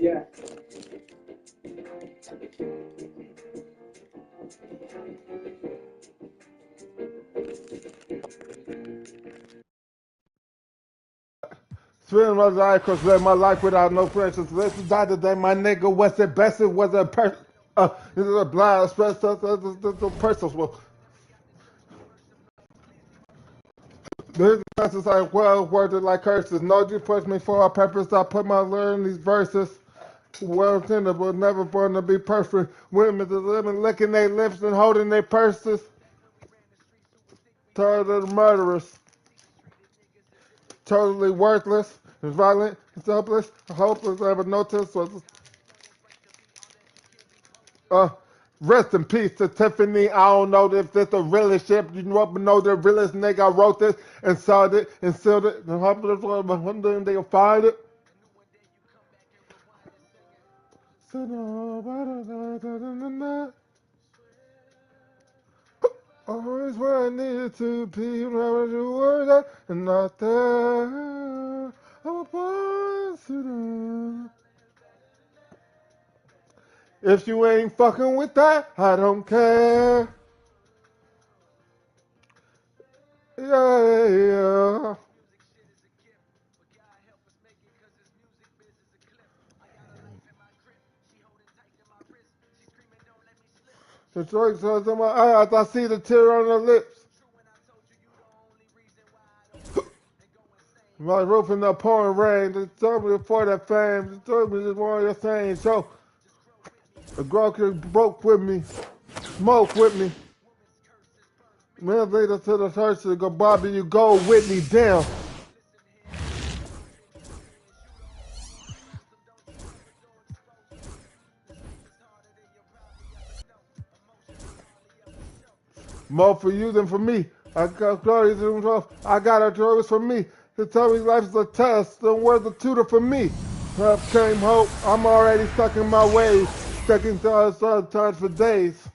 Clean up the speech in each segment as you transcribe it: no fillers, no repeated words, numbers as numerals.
Yeah. Spend my life, cause live my life without no pressure. So this is not the day, my nigga. Was it best? It was a person. This is a blind express. The person. Well, this is like well worded like curses. No, you push me for a purpose. I put my learn these verses. Well intended, but never born to be perfect. Women to living, licking their lips and holding their purses. Tired of the murderers. Totally worthless, violent, helpless, hopeless, ever noticed. Uh, rest in peace to Tiffany. I don't know if this the realest shit. You know the realest nigga. I wrote this and saw it and sealed it. And hoping they'll find it. Always where I needed to be, whenever you were there and not there. I'm a boss. If you ain't fucking with that, I don't care. Yeah, yeah. The joy comes in my eyes. I see the tear on her lips. My roof in the pouring rain. They told me for that fame. They told me just one of your things. So, a girl broke with me. Smoke with me. Man, later to the church to go, Bobby, you go with me down. More for you than for me. I got glory to himself. I got a joy for me. To tell me life is a test. Don't worth a tutor for me. Love came hope. I'm already stuck in my ways. Stuck in times for days.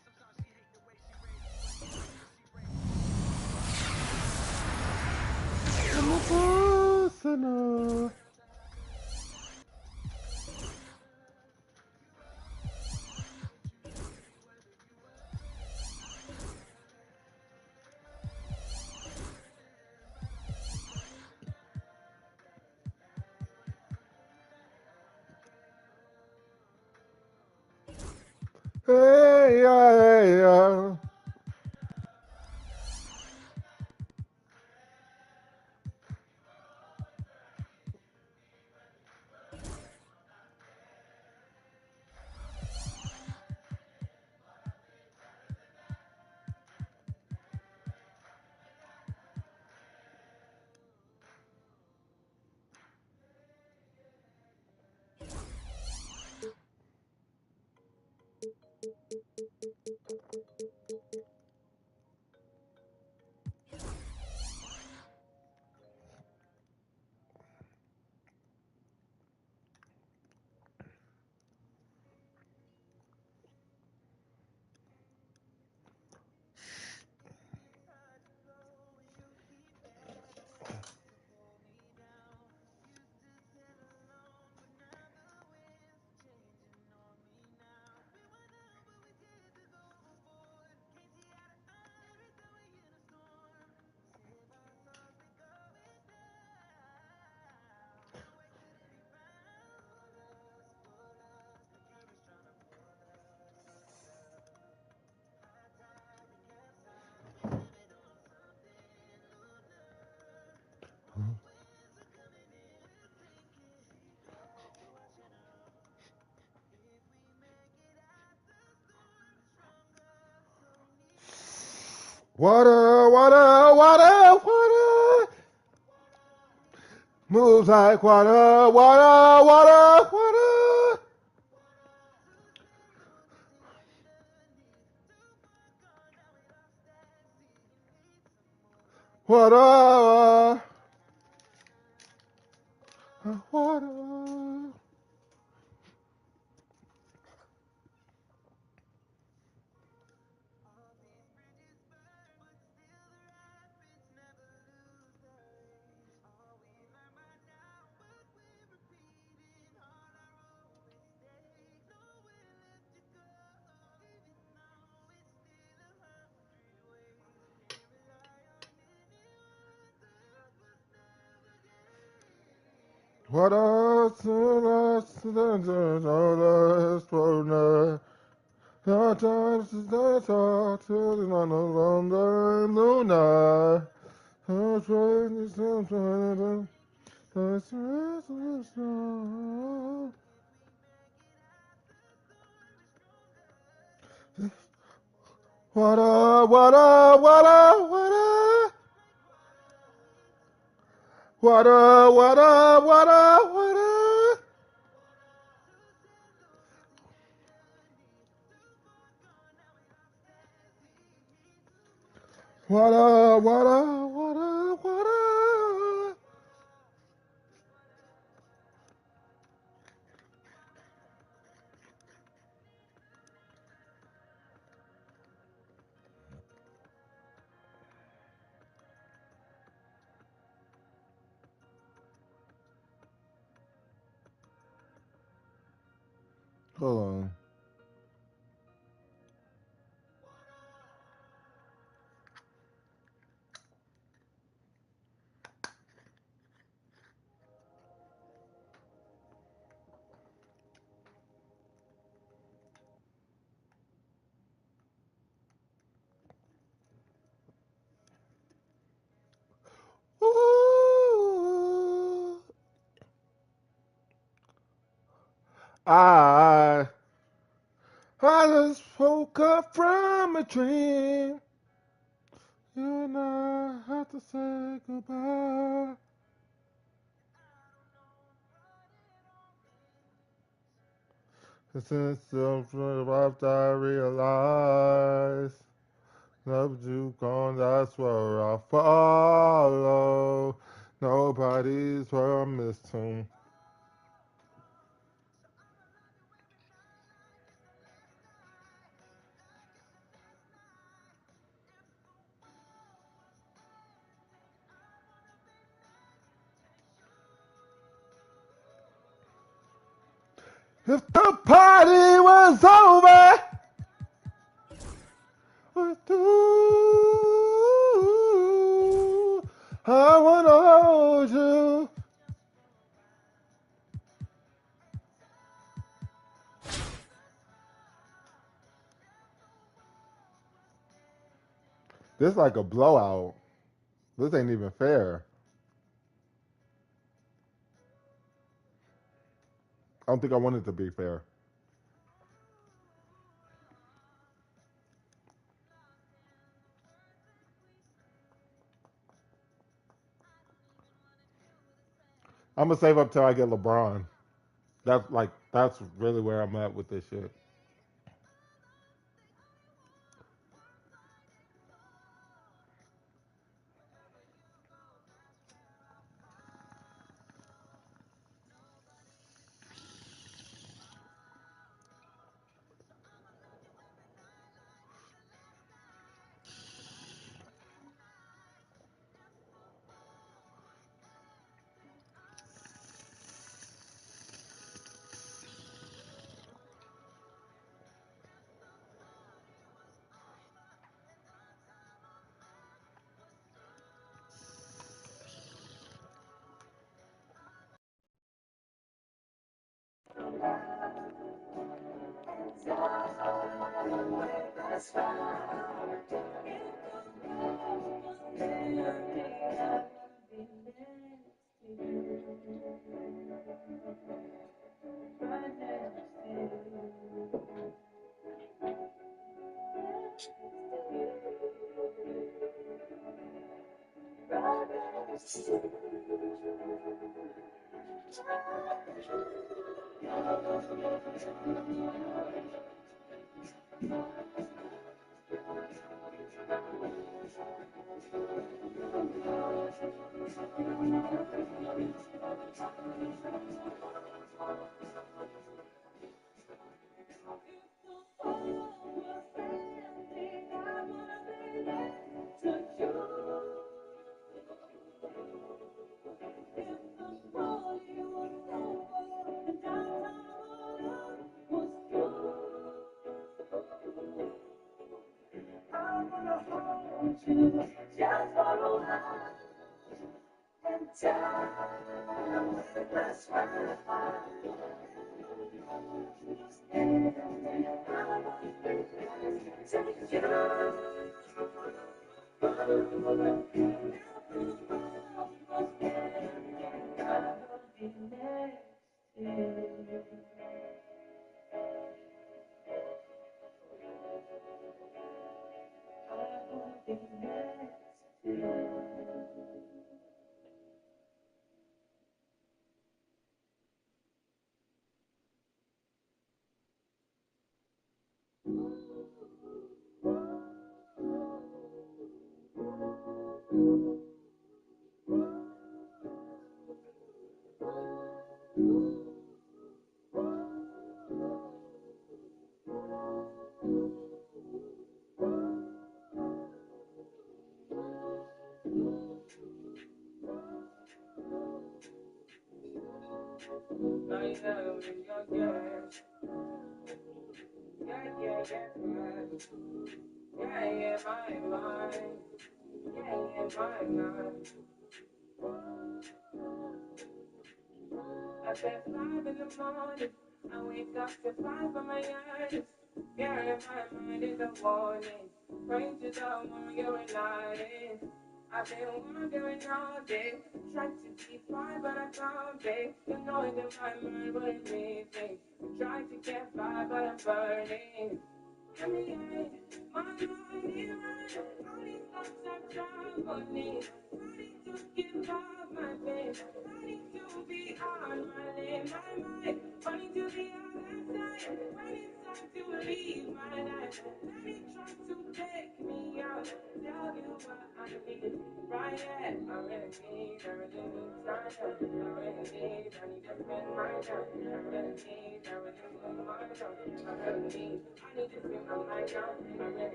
I'm a sinner. Hey, yeah, hey, yeah. Water, water, water, water. Moves like water, water, water, water. Water, water. What else? Water, water, water, water. Water, water, water, water. Water, water, water, water. Hold on. Ooh. I I just woke up from a dream. You and I have to say goodbye. Since after I realized love you gone, that's where I follow. Nobody's where I missed him. If the party was over with you, I wanna hold you. This is like a blowout. This ain't even fair. I don't think I want it to be fair. I'm gonna save up till I get LeBron. That's really where I'm at with this shit.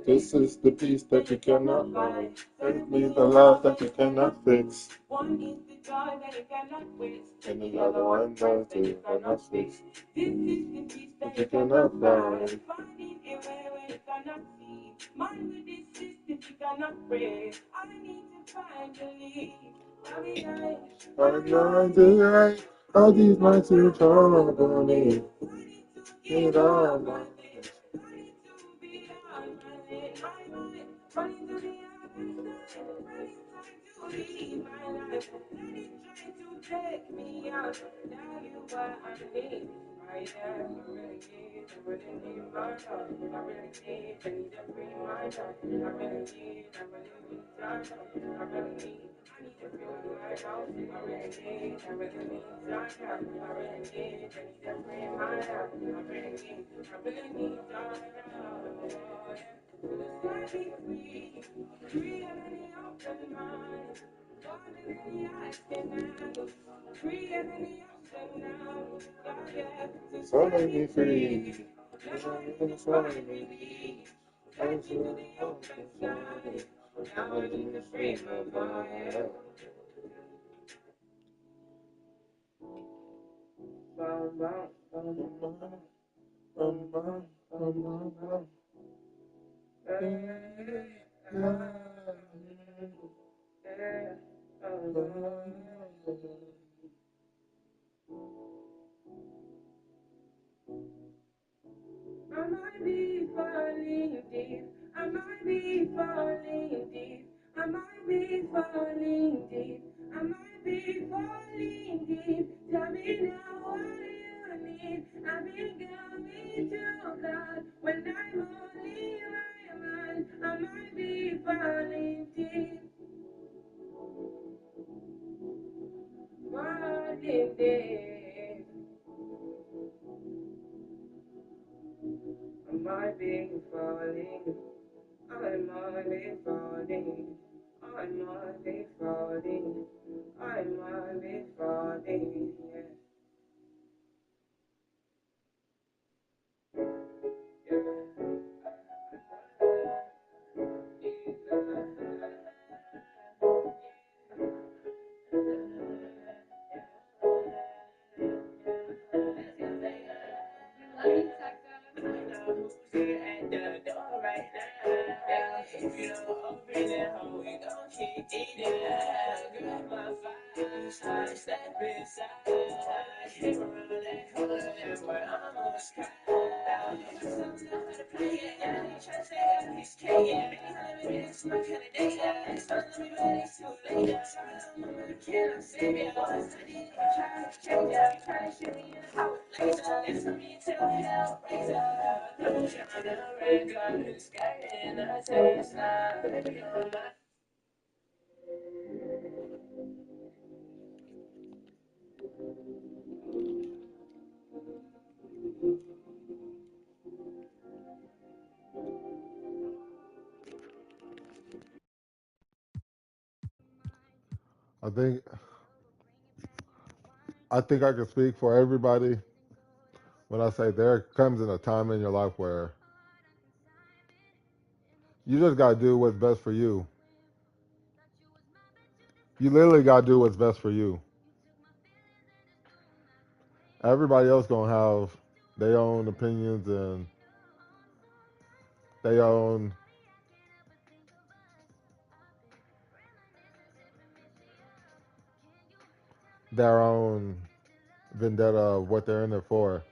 This is the peace that you cannot buy. Give me the love that you cannot fix. One is the joy that you cannot waste. And the other one that you cannot fix. This is the peace that you cannot buy. Finding a way where you cannot see. Man with this system you cannot break. I need to find the lead. I'm not the right. All these nights you trouble me. Get on my face. So let me free. So let me free. Thanks to the open sky. Now I need to free my mind. I might be falling deep. I might be falling deep. I might be falling deep. I might be falling deep. Tell me now what you need. I think I'll be too God when I'm only my mind. I might be falling deep. Falling deep. I think I think I can speak for everybody when I say there comes in a time in your life where you just gotta do what's best for you. You literally gotta do what's best for you. Everybody else gonna have their own opinions and their own their own vendetta of what they're in it for.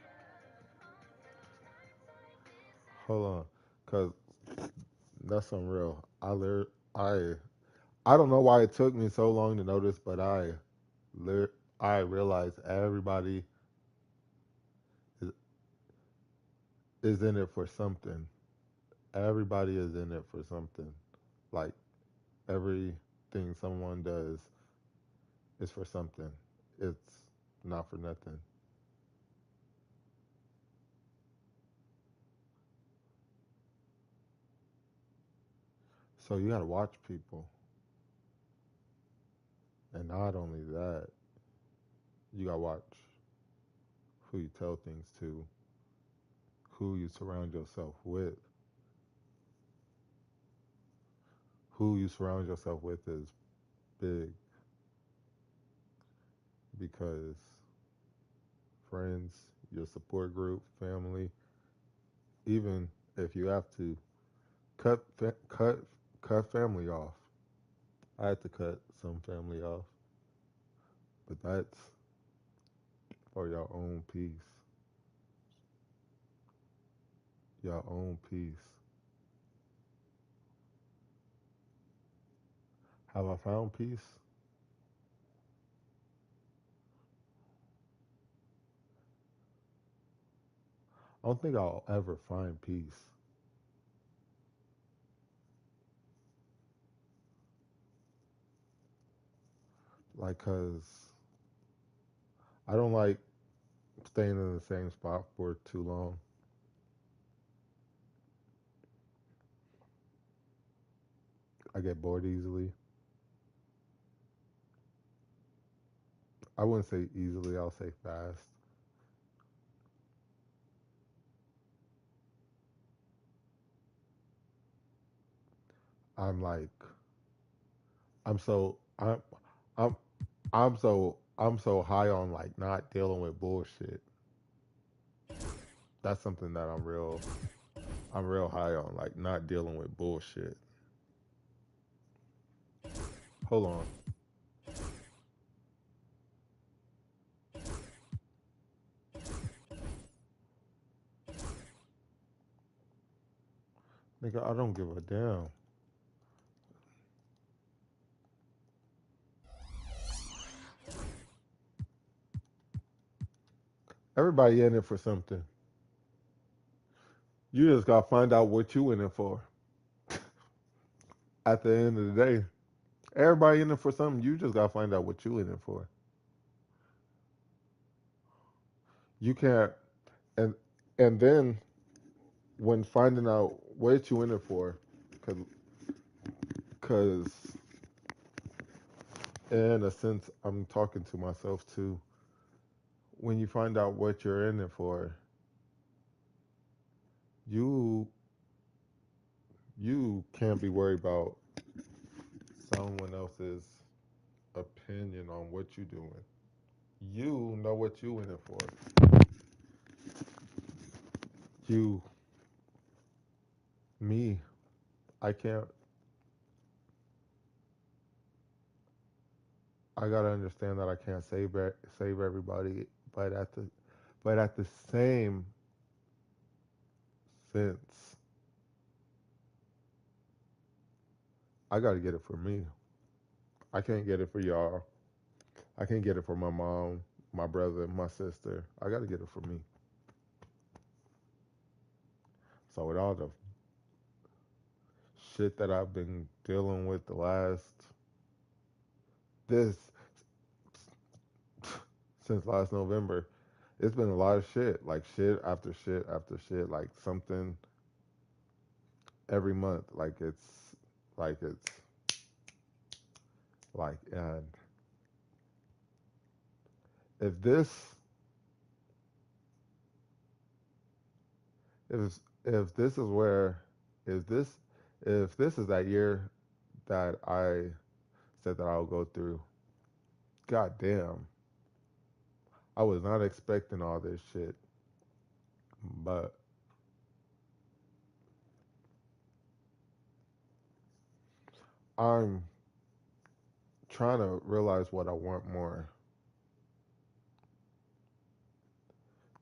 Hold on, cause that's unreal. I I don't know why it took me so long to notice, but I realized everybody is, is in it for something. Everybody is in it for something. Like everything someone does is for something. It's not for nothing. So you gotta watch people, and not only that, you gotta watch who you tell things to, who you surround yourself with. Who you surround yourself with is big because friends, your support group, family, even if you have to cut cut family off. I had to cut some family off, but that's for your own peace. Your own peace. Have I found peace? I don't think I'll ever find peace. Like, cause I don't like staying in the same spot for too long. I get bored easily. I wouldn't say easily. I'll say fast. I'm like, I'm so, I'm, I'm so high on like not dealing with bullshit. That's something that I'm real high on, like not dealing with bullshit. Hold on, nigga. I don't give a damn. Everybody in it for something. You just gotta find out what you in it for. At the end of the day, everybody in it for something. You just gotta find out what you in it for. You can't, and and then when finding out what you in it for, because in a sense, I'm talking to myself too. When you find out what you're in it for, you you can't be worried about someone else's opinion on what you're doing. You know what you in it for. You, me, I can't. I gotta understand that I can't save everybody, but at the same sense, I gotta get it for me. I can't get it for y'all. I can't get it for my mom, my brother, my sister. I gotta get it for me. So with all the shit that I've been dealing with the last this since last November, it's been a lot of shit. Like shit after shit after shit. Like something every month. Like it's like and if this if this is where if this if this is that year that I said that I'll go through, god damn, I was not expecting all this shit. But I'm trying to realize what I want more.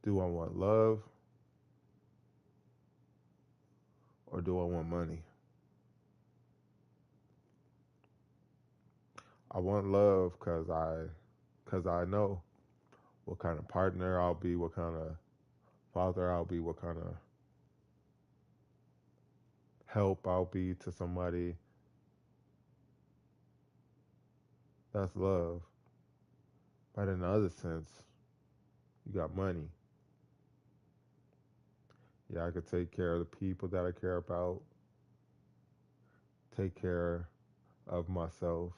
Do I want love or do I want money? I want love cause I know what kind of partner I'll be, what kind of father I'll be, what kind of help I'll be to somebody. That's love. But in the other sense, you got money. Yeah, I could take care of the people that I care about, take care of myself,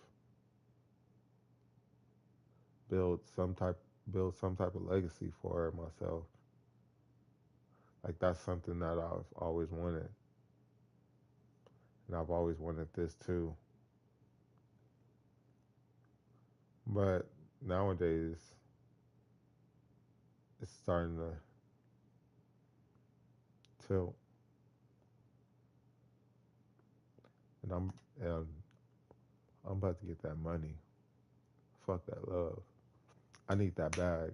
build some type build some type of legacy for myself. Like that's something that I've always wanted. And I've always wanted this too. But nowadays it's starting to tilt. And and I'm about to get that money. Fuck that love. I need that bag.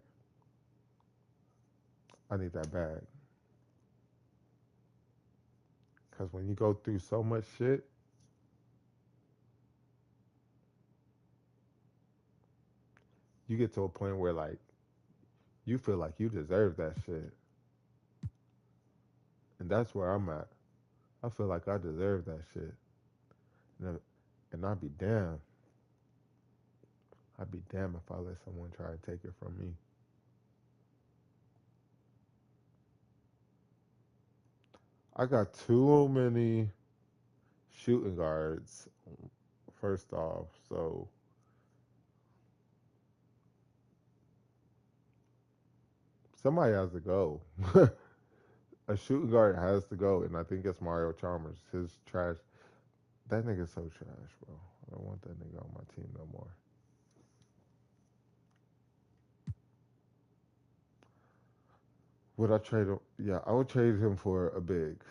I need that bag. Cause when you go through so much shit, you get to a point where like you feel like you deserve that shit. And that's where I'm at. I feel like I deserve that shit. And I'd be damned. I'd be damned if I let someone try to take it from me. I got too many shooting guards, first off. So somebody has to go. A shooting guard has to go. And I think it's Mario Chalmers. His trash. That nigga's so trash, bro. I don't want that nigga on my team no more. Would I trade him? Yeah, I would trade him for a big.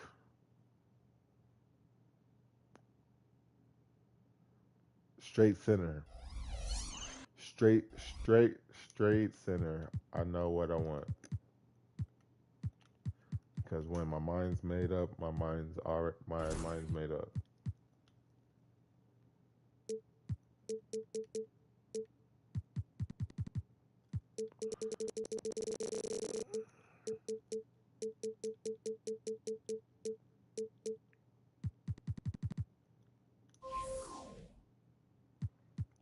Straight center. Straight, straight, straight center. I know what I want. Because when my mind's made up, my mind's made up.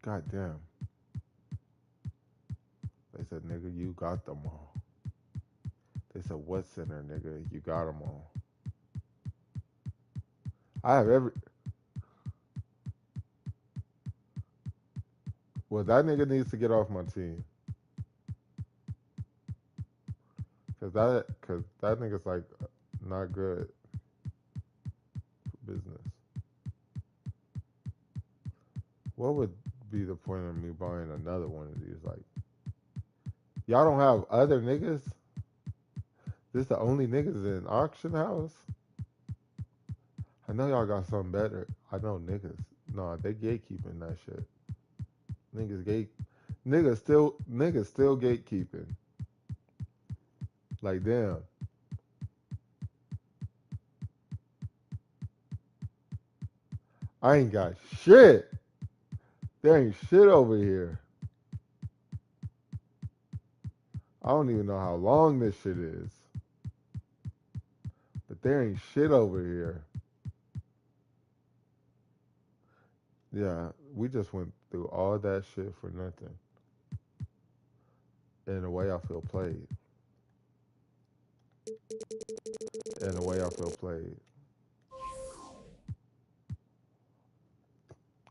God damn. They said, nigga, you got them all. They said, what center, nigga? You got them all. I have every. Well, that nigga needs to get off my team. Cause that nigga's like not good for business. What would be the point of me buying another one of these? Like, y'all don't have other niggas? This the only niggas in auction house? I know y'all got something better. I know niggas. No, they gatekeeping that shit. Niggas gate. Niggas still gatekeeping. Like damn. I ain't got shit. There ain't shit over here. I don't even know how long this shit is. But there ain't shit over here. Yeah, we just went through all that shit for nothing. In a way, I feel played. In a way, I feel played.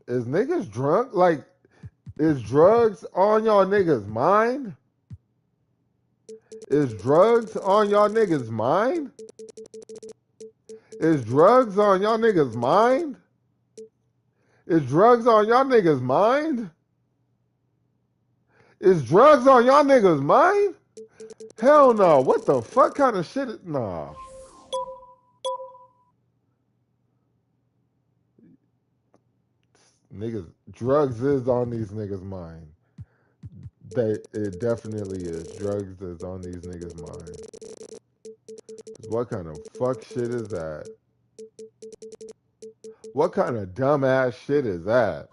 Is niggas drunk? Like, is drugs on y'all niggas' mind? Is drugs on y'all niggas' mind? Is drugs on y'all niggas' mind? Is drugs on y'all niggas' mind? Is drugs on y'all niggas' mind? Hell no. What the fuck kind of shit? Nah. Niggas, drugs is on these niggas' mind. It definitely is. Drugs is on these niggas' mind. What kind of fuck shit is that? What kind of dumbass shit is that?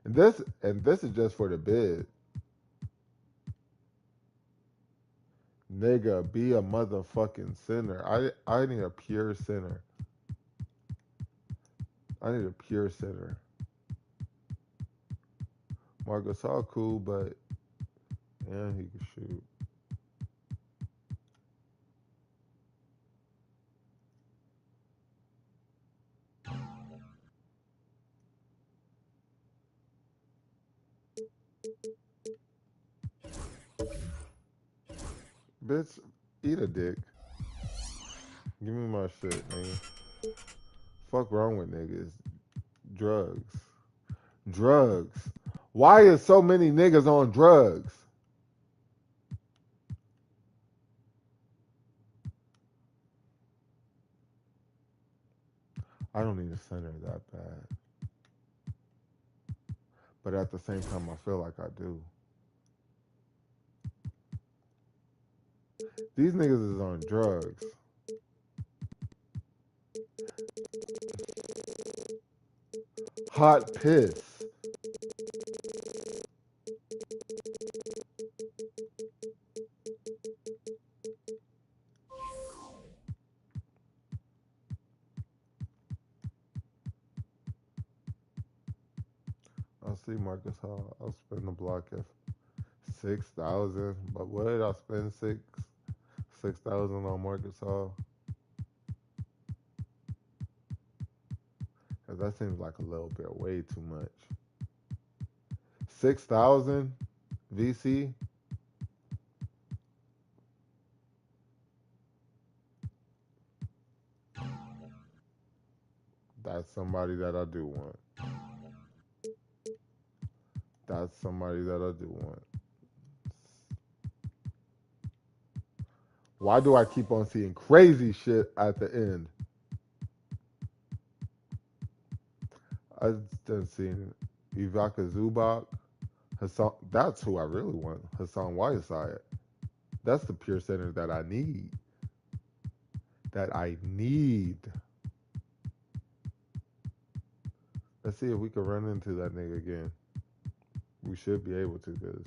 And this is just for the bid. Nigga, be a motherfucking sinner. I need a pure sinner. I need a pure sinner. Marcus all cool, but yeah, he can shoot. Bitch, eat a dick. Give me my shit, nigga. Fuck wrong with niggas. Drugs. Drugs. Why is so many niggas on drugs? I don't need a center that bad. But at the same time, I feel like I do. These niggas is on drugs. Hot piss. I'll see Marcus Hall. I'll spend the block at 6,000. But what did I spend 6,000 on Marcus Hall? Cause that seems like a little bit way too much. 6,000 VC. That's somebody that I do want. That's somebody that I do want. Why do I keep on seeing crazy shit at the end? I just seen Ivaka Zubac, Hassan. That's who I really want. Hassan Whiteside. That's the pure center that I need. That I need. Let's see if we can run into that nigga again. We should be able to, because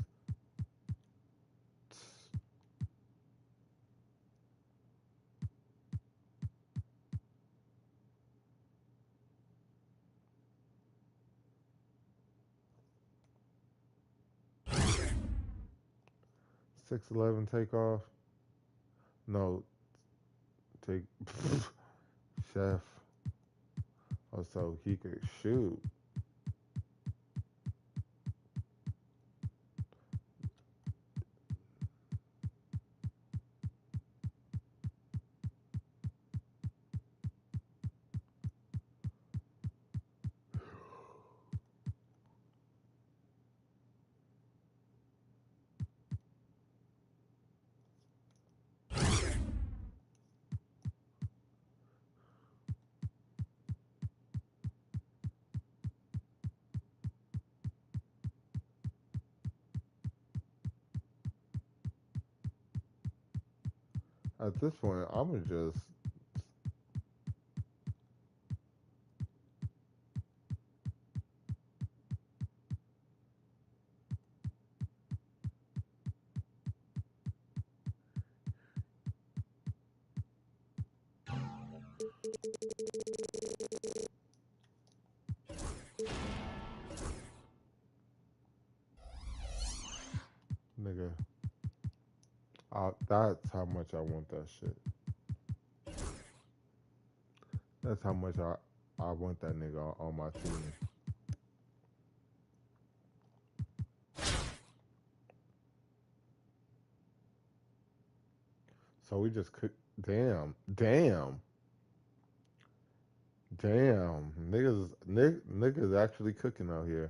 6'11" takeoff. No, take chef. Oh, so he could shoot. At this point, I'm gonna just nigga. That's how much I want that shit. That's how much I want that nigga on my team. So we just could. Damn, damn, damn. Niggas actually cooking out here.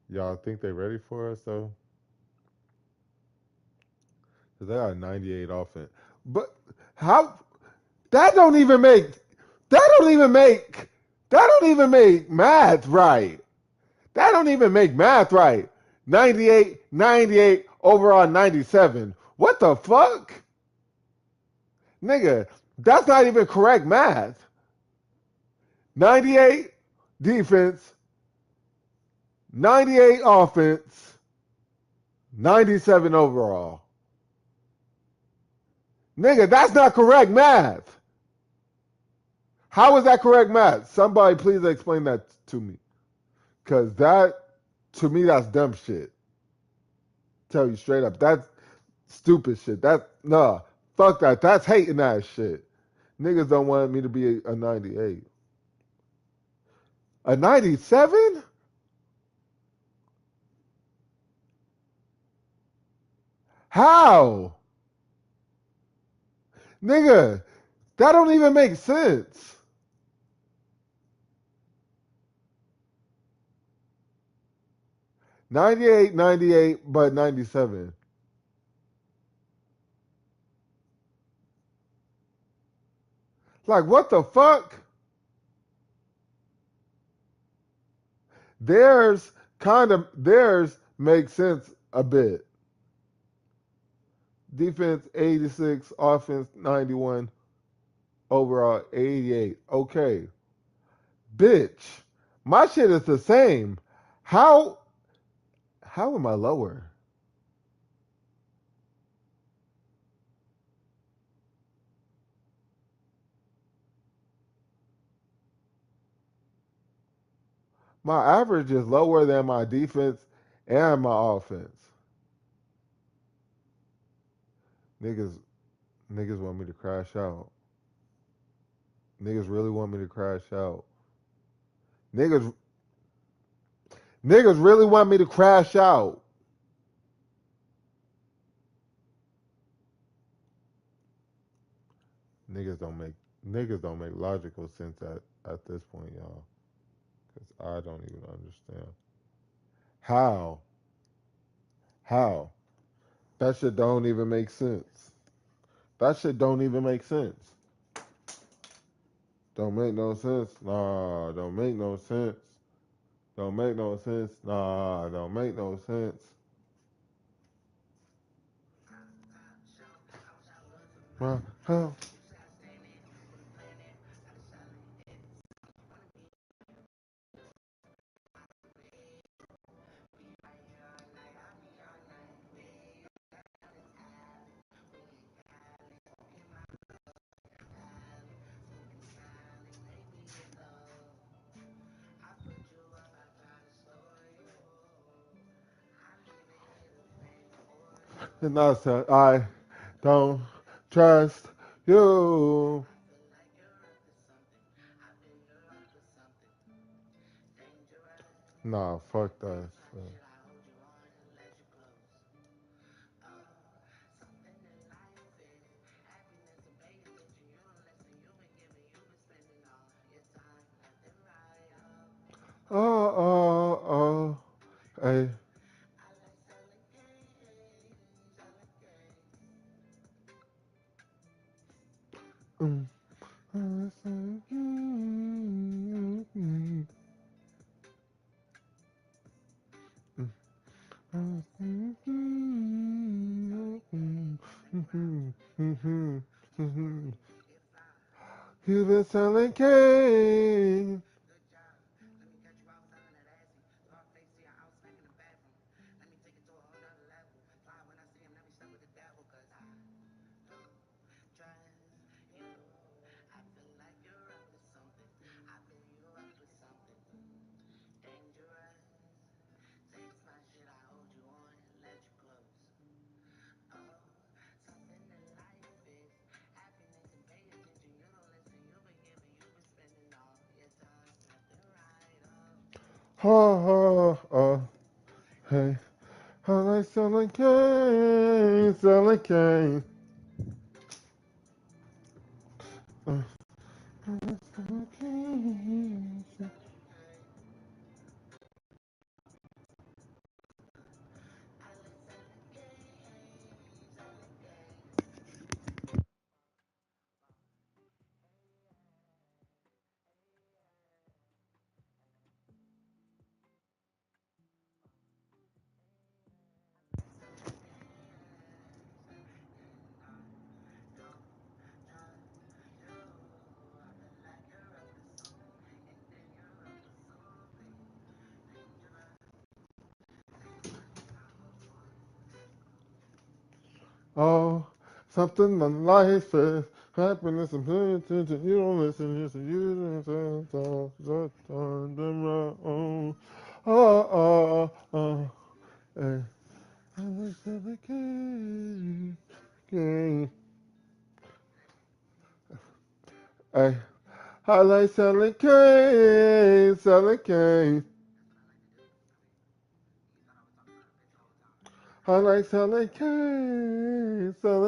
Y'all think they ready for us though? Cause they got a 98 offense. But how? That don't even make. That don't even make. That don't even make math right. That don't even make math right. 98, 98 overall 97. What the fuck? Nigga, that's not even correct math. 98 defense, 98 offense, 97 overall. Nigga, that's not correct math. How is that correct math? Somebody please explain that to me. Cause that, to me, that's dumb shit. Tell you straight up. That's stupid shit. That, nah, fuck that. That's hating ass shit. Niggas don't want me to be a 98. A 97? How? Nigga, that don't even make sense. 98, 98, but 97. Like, what the fuck? Theirs makes sense a bit. Defense 86, offense 91, overall 88. Okay. Bitch. My shit is the same. How how am I lower? My average is lower than my defense and my offense. Niggas niggas want me to crash out. Niggas really want me to crash out. Niggas niggas really want me to crash out. Niggas don't make niggas don't make logical sense at this point, y'all. Cause I don't even understand. How? How? That shit don't even make sense. That shit don't even make sense. Don't make no sense. Nah, don't make no sense. Don't make no sense. Nah, don't make no sense. How? No, son. All right. don't trust you. Nah, fuck that. Oh, hey. Mm. You've been selling cane. Ha ha, hey. I like selling cane. Uh, I like selling cane. Oh, something in life is happiness and paying attention. You don't listen, you say you don't on them own. Hey. I like selling cane. Hey. I like selling cane. I like selling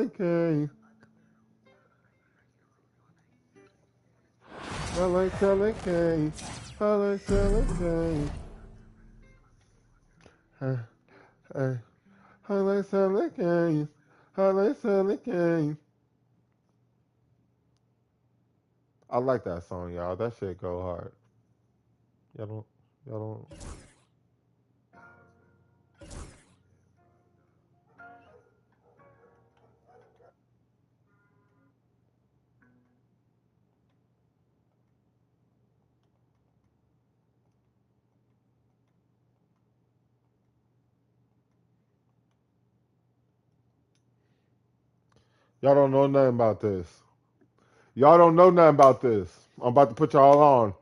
cane. I like selling cane. I like selling cane. Hey, hey. I like selling cane. I like selling cane. I like that song, y'all. That shit go hard. Y'all don't, y'all don't know nothing about this. Y'all don't know nothing about this. I'm about to put y'all on.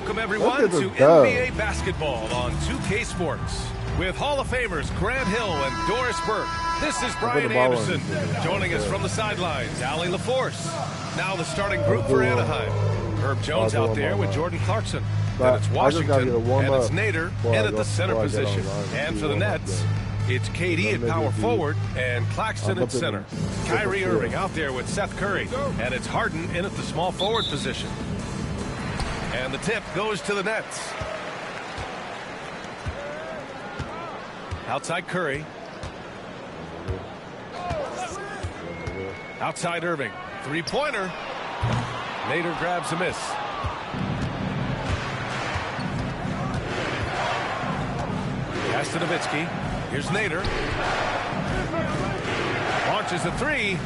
Welcome, everyone, to NBA basketball on 2K Sports. With Hall of Famers Grant Hill and Doris Burke, this is Brian Anderson. Joining us from the sidelines, Allie LaForce. Now the starting group for Anaheim. Herb Jones out there with Jordan Clarkson. Then it's Washington, and it's Nader in at the center position. And for the Nets, it's KD at power forward and Claxton at center. Kyrie Irving out there with Seth Curry, and it's Harden in at the small forward position. And the tip goes to the Nets. Outside Curry. Outside Irving. Three-pointer. Nader grabs a miss. Pass to Nowitzki. Here's Nader. Launches a three.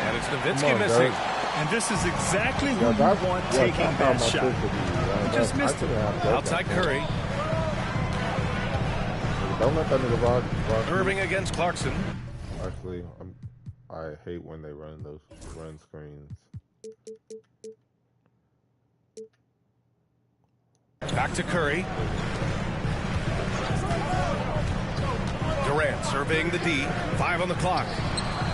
And it's Nowitzki missing. And this is exactly who you want taking that shot. Just missed it. Outside Curry. Don't let that nigga rock. Irving against Clarkson. Actually, I hate when they run those screens. Back to Curry. Durant surveying the D. 5 on the clock.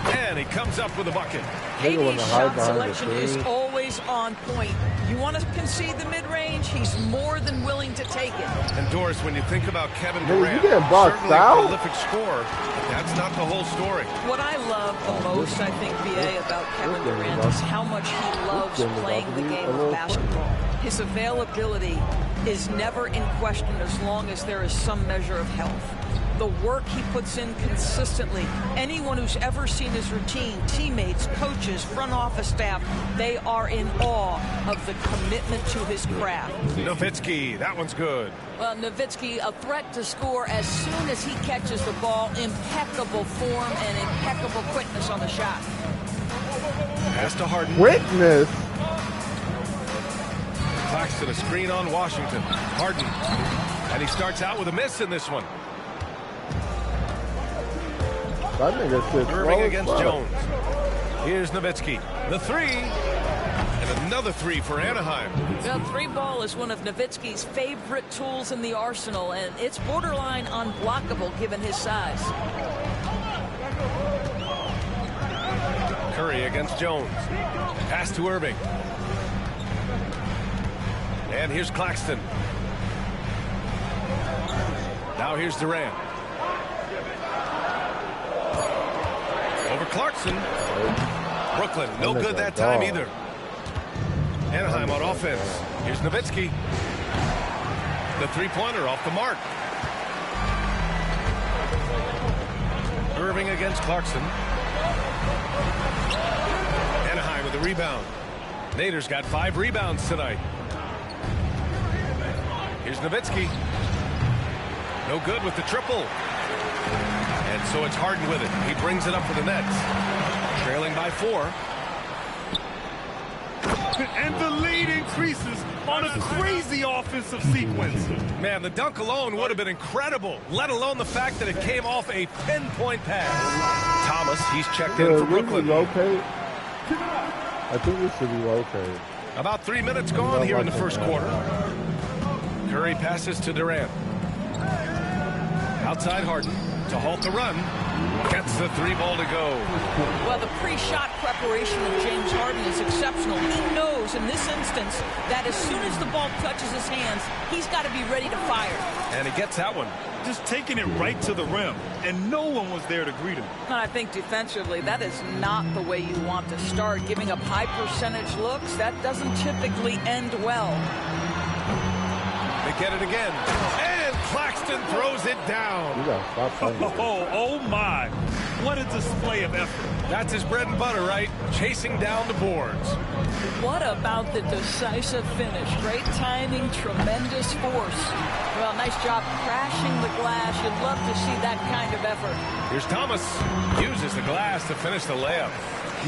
And he comes up with a bucket. KD's shot selection is always on point. You want to concede the mid-range, he's more than willing to take it. And Doris, when you think about Kevin Durant, certainly a prolific scorer, that's not the whole story. What I love the most, I think, BA, about Kevin Durant is how much he loves playing the game of basketball. His availability is never in question as long as there is some measure of health. The work he puts in consistently. Anyone who's ever seen his routine, teammates, coaches, front office staff, they are in awe of the commitment to his craft. Nowitzki, that one's good. Well, Nowitzki, a threat to score as soon as he catches the ball. Impeccable form and impeccable quickness on the shot. Pass to Harden. Quickness? Claxton, a screen on Washington. Harden. And he starts out with a miss in this one. Irving against Jones. Here's Nowitzki. The three. And another three for Anaheim. Well, three ball is one of Nowitzki's favorite tools in the arsenal, and it's borderline unblockable given his size. Curry against Jones. Pass to Irving. And here's Claxton. Now here's Durant. Over Clarkson. Brooklyn, no good that time either. Anaheim on offense. Here's Nowitzki. The three-pointer off the mark. Irving against Clarkson. Anaheim with a rebound. Nader's got 5 rebounds tonight. Here's Nowitzki. No good with the triple. And so it's Harden with it. He brings it up for the Nets. Trailing by 4. And the lead increases on a crazy offensive sequence. Man, the dunk alone would have been incredible, let alone the fact that it came off a pinpoint pass. Thomas, he's checked in for Brooklyn. I think we should be located. About 3 minutes gone here in the first quarter. Curry passes to Durant. Outside Harden to halt the run. Gets the 3 ball to go. Well, the pre-shot preparation of James Harden is exceptional. He knows in this instance that as soon as the ball touches his hands, he's got to be ready to fire. And he gets that one. Just taking it right to the rim, and no one was there to greet him. I think defensively, that is not the way you want to start. Giving up high percentage looks, that doesn't typically end well. They get it again. And Claxton throws it down. Oh my. What a display of effort. That's his bread and butter, right? Chasing down the boards. What about the decisive finish? Great timing, tremendous force. Well, nice job crashing the glass. You'd love to see that kind of effort. Here's Thomas. Uses the glass to finish the layup.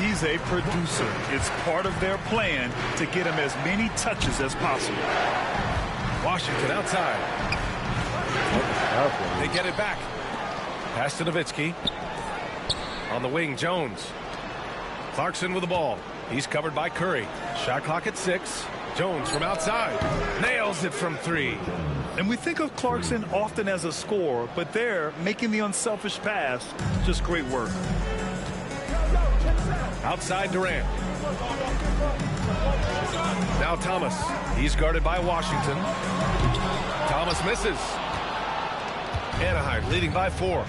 He's a producer. It's part of their plan to get him as many touches as possible. Washington outside. They get it back. Pass to Nowitzki. On the wing, Jones. Clarkson with the ball. He's covered by Curry. Shot clock at 6. Jones from outside. Nails it from 3. And we think of Clarkson often as a scorer, but there, making the unselfish pass, just great work. Outside Durant. Now Thomas. He's guarded by Washington. Thomas misses. Anaheim leading by 4.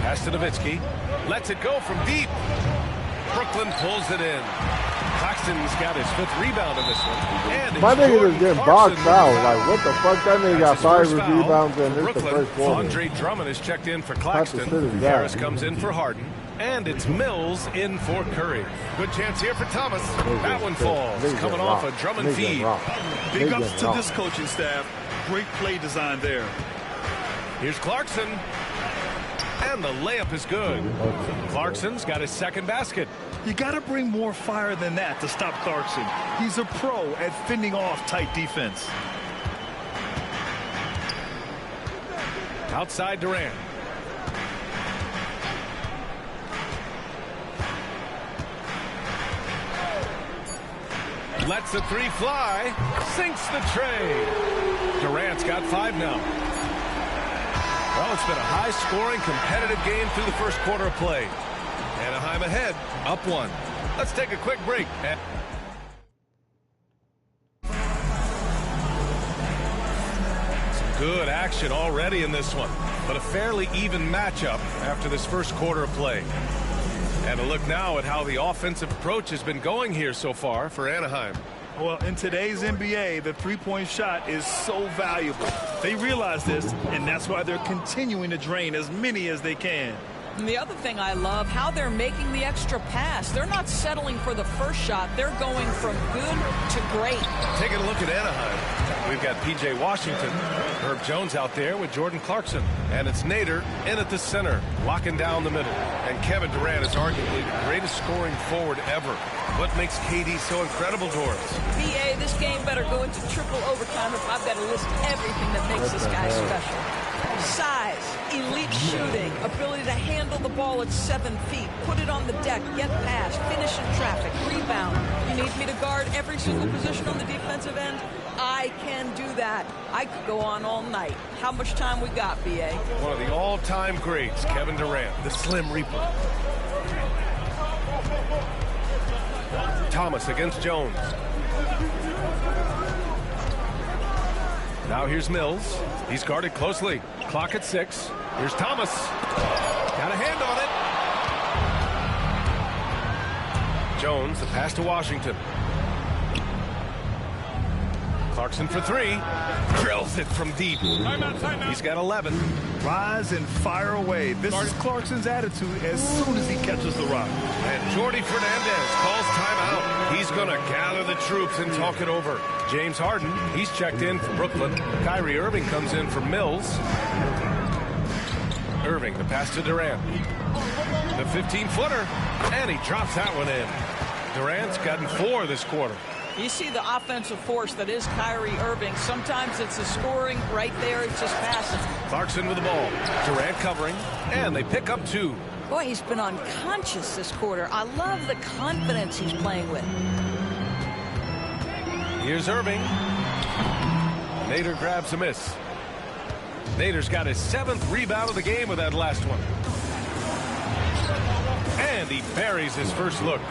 Pass to Nowitzki. Lets it go from deep. Brooklyn pulls it in. Claxton's got his 5th rebound in this one. And my nigga is getting boxed out. Like, what the fuck? That nigga got 5 rebounds and it's the first quarter. Andre Drummond is checked in for Claxton. Harris comes in for Harden. And it's Mills in for Curry. Good chance here for Thomas. That one falls. Coming off a Drummond feed. Big ups to this coaching staff. Great play design there. Here's Clarkson. And the layup is good. Clarkson's got his 2nd basket. You got to bring more fire than that to stop Clarkson. He's a pro at fending off tight defense. Outside Durant. Lets the 3 fly. Sinks the tray. Durant's got 5 now. Well, it's been a high-scoring, competitive game through the first quarter of play. Anaheim ahead, up 1. Let's take a quick break. Some good action already in this one, but a fairly even matchup after this first quarter of play. And a look now at how the offensive approach has been going here so far for Anaheim. Well, in today's NBA, the three-point shot is so valuable. They realize this, and that's why they're continuing to drain as many as they can. And the other thing I love, how they're making the extra pass. They're not settling for the first shot. They're going from good to great. Taking a look at Anaheim, we've got P.J. Washington, Herb Jones out there with Jordan Clarkson. And it's Nader in at the center, locking down the middle. And Kevin Durant is arguably the greatest scoring forward ever. What makes KD so incredible, Doris? B.A., this game better go into triple overtime if I've got to list everything that makes this guy special. Size, elite shooting, ability to handle the ball at 7 feet, put it on the deck, get past, finish in traffic, rebound. You need me to guard every single position on the defensive end? I can do that. I could go on all night. How much time we got, B.A.? One of the all-time greats, Kevin Durant, the Slim Reaper. Thomas against Jones. Now here's Mills. He's guarded closely. Clock at 6. Here's Thomas. Got a hand on it. Jones, the pass to Washington. Clarkson for 3. Drills it from deep. He's got 11. Rise and fire away. This is Clarkson's attitude as soon as he catches the rock. And Jordi Fernandez calls timeout. He's going to gather the troops and talk it over. James Harden, he's checked in for Brooklyn. Kyrie Irving comes in for Mills. Irving, the pass to Durant. The 15-footer, and he drops that one in. Durant's gotten 4 this quarter. You see the offensive force that is Kyrie Irving. Sometimes it's the scoring right there. It's just passing. Clarkson with the ball. Durant covering, and they pick up 2. Boy, he's been unconscious this quarter. I love the confidence he's playing with. Here's Irving. Nader grabs a miss. Nader's got his 7th rebound of the game with that last one. And he buries his first look.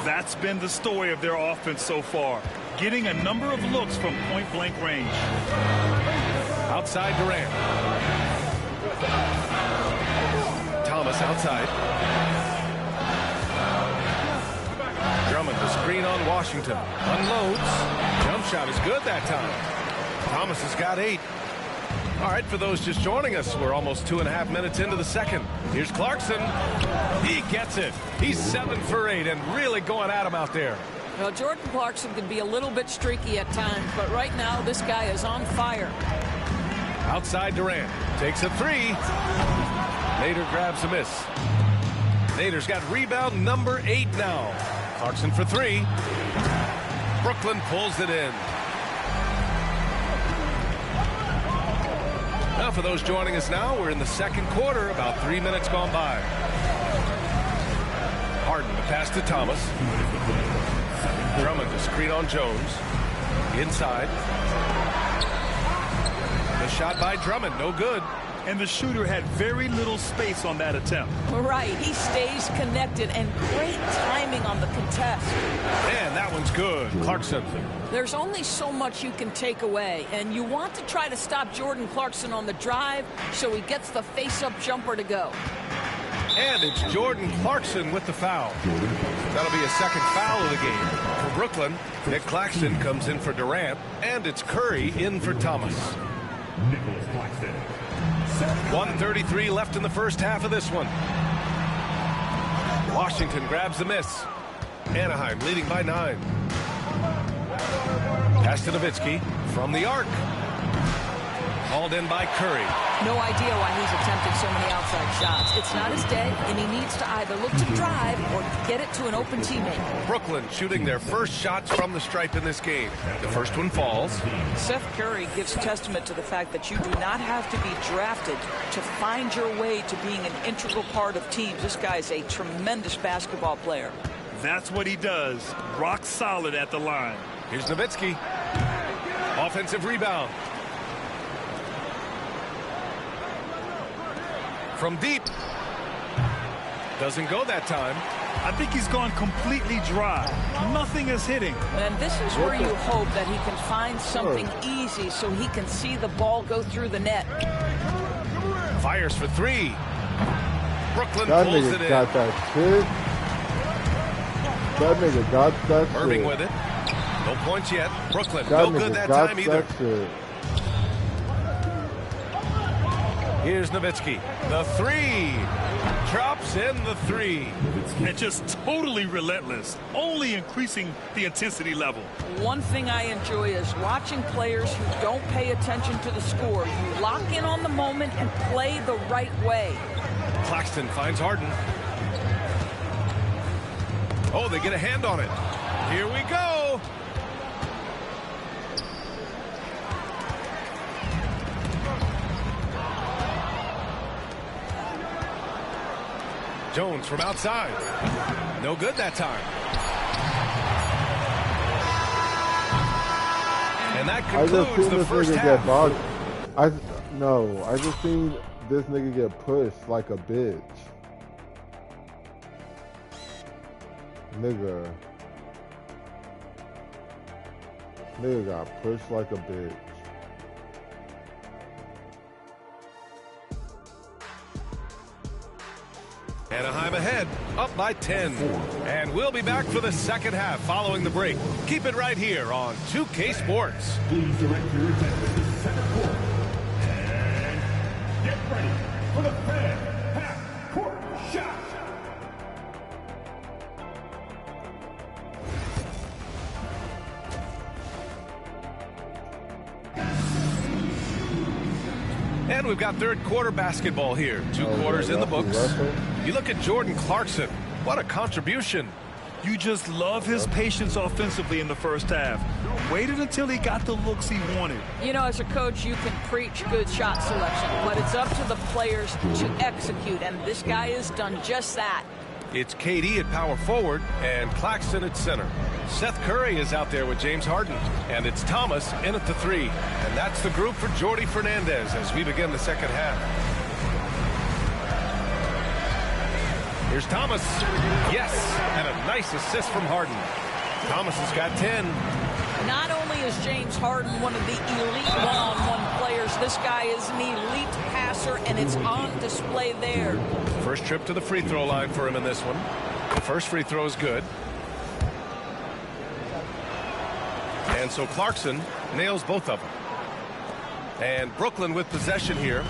That's been the story of their offense so far. Getting a number of looks from point-blank range. Outside Durant. Thomas outside. Drummond, the screen on Washington. Unloads. Jump shot is good that time. Thomas has got 8. All right, for those just joining us, we're almost 2.5 minutes into the second. Here's Clarkson. He gets it. He's 7 for 8 and really going at him out there. Well, Jordan Clarkson can be a little bit streaky at times, but right now this guy is on fire. Outside Durant. Takes a 3. Nader grabs a miss. Nader's got rebound number 8 now. Clarkson for 3. Brooklyn pulls it in. Now, for those joining us now, we're in the second quarter, about 3 minutes gone by. Harden, the pass to Thomas. Drummond to screen on Jones. Inside. The shot by Drummond, no good. And the shooter had very little space on that attempt. Right, he stays connected, and great timing on the contest. And that one's good. Clarkson. There's only so much you can take away, and you want to try to stop Jordan Clarkson on the drive so he gets the face-up jumper to go. And it's Jordan Clarkson with the foul. That'll be a second foul of the game. For Brooklyn, Nick Claxton comes in for Durant, and it's Curry in for Thomas. 1:33 left in the first half of this one. Washington grabs the miss. Anaheim leading by 9. Pass to Nowitzki from the arc. Hauled in by Curry. No idea why he's attempting so many outside shots. It's not his day, and he needs to either look to drive or get it to an open teammate. Brooklyn shooting their first shots from the stripe in this game. The first one falls. Seth Curry gives testament to the fact that you do not have to be drafted to find your way to being an integral part of teams. This guy is a tremendous basketball player. That's what he does. Rock solid at the line. Here's Nowitzki. Offensive rebound. From deep. Doesn't go that time. I think he's gone completely dry. Nothing is hitting. And this is where you hope that he can find something easy so he can see the ball go through the net. Fires for 3. Brooklyn That pulls it nigga in. got that shit. That nigga got that shit. Irving with it. No points yet. Brooklyn, That no good nigga that got time either. that shit. Here's Nowitzki. The 3. Drops in the 3. And just totally relentless. Only increasing the intensity level. One thing I enjoy is watching players who don't pay attention to the score. You lock in on the moment and play the right way. Claxton finds Harden. Oh, they get a hand on it. Here we go. Jones from outside. No good that time. And that I just concludes seen the this first nigga half. get boxed. I just seen this nigga get pushed like a bitch. Nigga got pushed like a bitch. Anaheim ahead, up by 10. And we'll be back for the second half following the break. Keep it right here on 2K Sports. Please direct your attention to center court. And get ready for the fan half-court shot. And we've got third quarter basketball here. 2 quarters in the books. You look at Jordan Clarkson. What a contribution. You just love his patience offensively in the first half. Waited until he got the looks he wanted. You know, as a coach, you can preach good shot selection, but it's up to the players to execute, and this guy has done just that. It's KD at power forward and Claxton at center. Seth Curry is out there with James Harden. And it's Thomas in at the 3. And that's the group for Jordi Fernandez as we begin the second half. Here's Thomas. Yes, and a nice assist from Harden. Thomas has got 10. Not only is James Harden one of the elite one-on-one players, this guy is an elite passer, and it's on display there. First trip to the free throw line for him in this one. The first free throw is good. And so Clarkson nails both of them. And Brooklyn with possession here.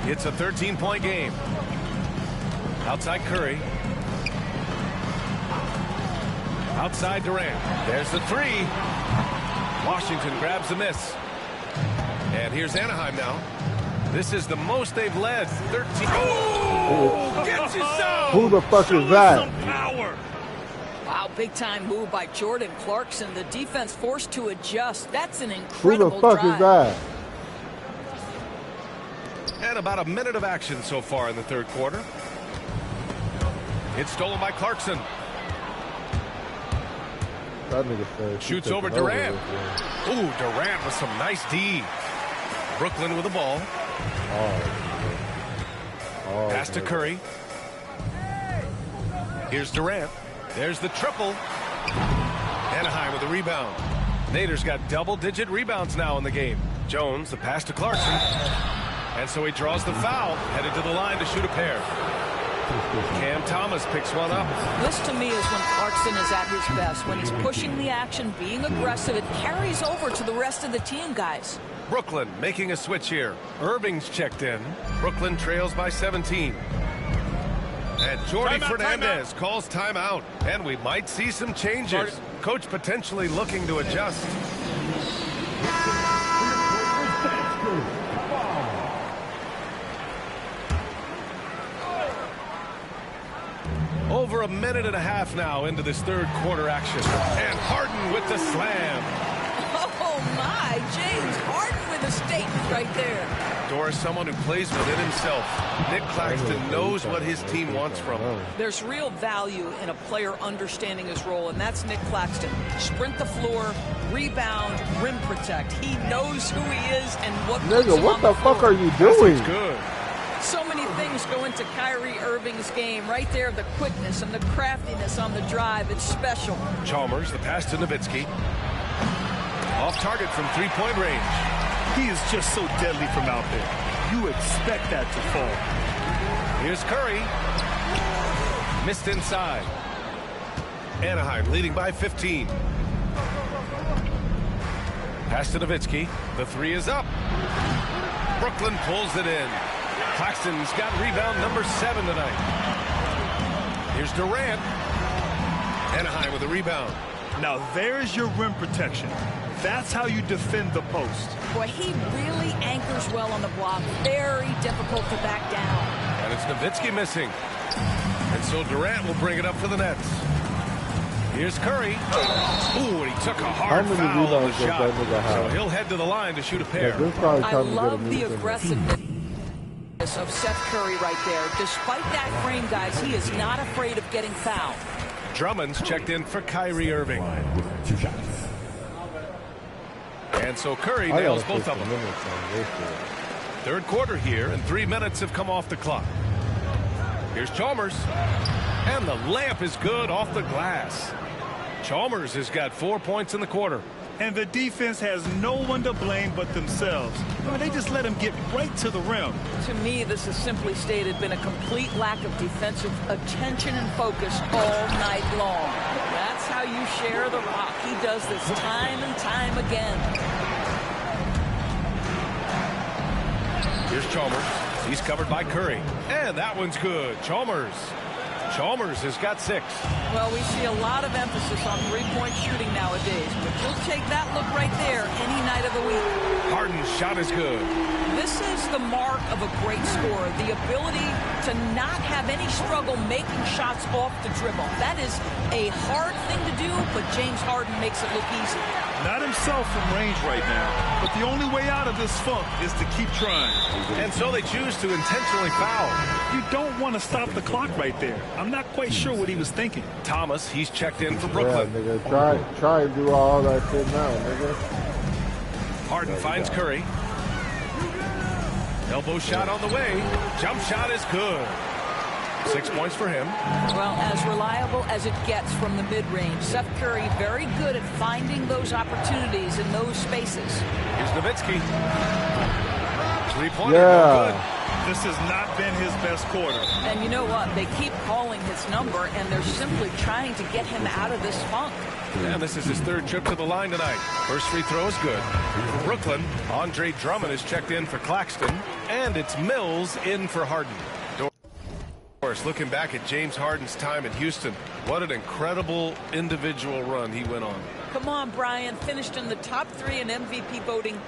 It's a 13-point game. Outside Curry. Outside Durant. There's the 3. Washington grabs the miss. And here's Anaheim now. This is the most they've led. 13. Oh! Gets you some! Who the fuck Show is us that? some power. Wow, big-time move by Jordan Clarkson. The defense forced to adjust. That's an Who incredible the fuck drive. is that? And about a minute of action so far in the third quarter. It's stolen by Clarkson. That nigga said shoots over Durant. Ooh, Durant with some nice D. Brooklyn with the ball. Pass to Curry. Here's Durant. There's the triple. Anaheim with the rebound. Nader's got double-digit rebounds now in the game. Jones, the pass to Clarkson. And so he draws the foul, headed to the line to shoot a pair. Cam Thomas picks one up. This, to me, is when Clarkson is at his best. When he's pushing the action, being aggressive, it carries over to the rest of the team, guys. Brooklyn making a switch here. Irving's checked in. Brooklyn trails by 17. And Jordy Fernandez calls timeout. And we might see some changes. Coach potentially looking to adjust. Over a minute and a half now into this third quarter action. And Harden with the slam. Oh, my. James Harden with a statement right there. Doris, someone who plays within himself. Nick Claxton knows what his team wants from him. There's real value in a player understanding his role, and that's Nick Claxton. Sprint the floor, rebound, rim protect. He knows who he is and what puts him what on the fuck are you doing? Good. So many things go into Kyrie Irving's game. Right there, the quickness and the craftiness on the drive. It's special. Chalmers, the pass to Nowitzki. Off target from three-point range. He is just so deadly from out there. You expect that to fall. Here's Curry. Missed inside. Anaheim leading by 15. Pass to Nowitzki. The three is up. Brooklyn pulls it in. Claxton's got rebound number 7 tonight. Here's Durant. Anaheim with a rebound. Now there's your rim protection. That's how you defend the post. Boy, he really anchors well on the block. Very difficult to back down. And it's Nowitzki missing. And so Durant will bring it up for the Nets. Here's Curry. Ooh, and he took a hard foul on the shot. So he'll head to the line to shoot a pair. I love the aggressiveness of Seth Curry right there. Despite that frame, guys, he is not afraid of getting fouled. Drummond's checked in for Kyrie Irving. And so Curry nails both of them. Third quarter here, and 3 minutes have come off the clock. Here's Chalmers. And the layup is good off the glass. Chalmers has got 4 points in the quarter. And the defense has no one to blame but themselves. They just let him get right to the rim. To me, this has simply stated been a complete lack of defensive attention and focus all night long. That's how you share the rock. He does this time and time again. Here's Chalmers. He's covered by Curry. And that one's good. Chalmers has got 6. Well, we see a lot of emphasis on three-point shooting nowadays, but you'll take that look right there any night of the week. Harden's shot is good. This is the mark of a great scorer, the ability to not have any struggle making shots off the dribble. That is a hard thing to do, but James Harden makes it look easy. Not himself from range right now, but the only way out of this funk is to keep trying. And so they choose to intentionally foul. You don't want to stop the clock right there. I'm not quite sure what he was thinking. Thomas, he's checked in for Brooklyn. Yeah, nigga, try and do all that shit now, nigga. Harden finds Curry. Elbow shot on the way. Jump shot is good. 6 points for him. Well, as reliable as it gets from the mid-range. Seth Curry very good at finding those opportunities in those spaces. Here's Nowitzki. 3-pointer. Yeah. This has not been his best quarter. And you know what? They keep calling his number, and they're simply trying to get him out of this funk. And this is his 3rd trip to the line tonight. First free throw is good. For Brooklyn, Andre Drummond is checked in for Claxton. And it's Mills in for Harden. Looking back at James Harden's time in Houston, what an incredible individual run he went on. Come on, Brian. Finished in the top 3 in MVP voting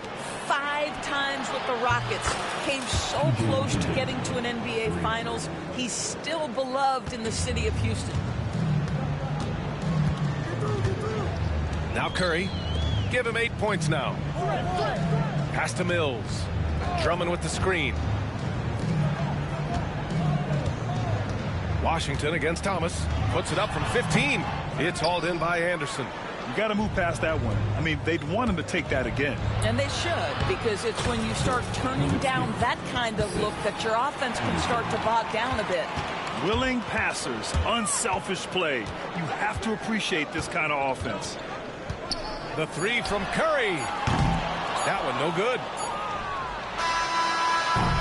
5 times with the Rockets. Came so close to getting to an NBA Finals. He's still beloved in the city of Houston. Now Curry. Give him 8 points now. Pass to Mills. Drummond with the screen. Washington against Thomas. Puts it up from 15. It's hauled in by Anderson. You got to move past that one. I mean, they'd want him to take that again. And they should, because it's when you start turning down that kind of look that your offense can start to bog down a bit. Willing passers, unselfish play. You have to appreciate this kind of offense. The three from Curry. That one no good.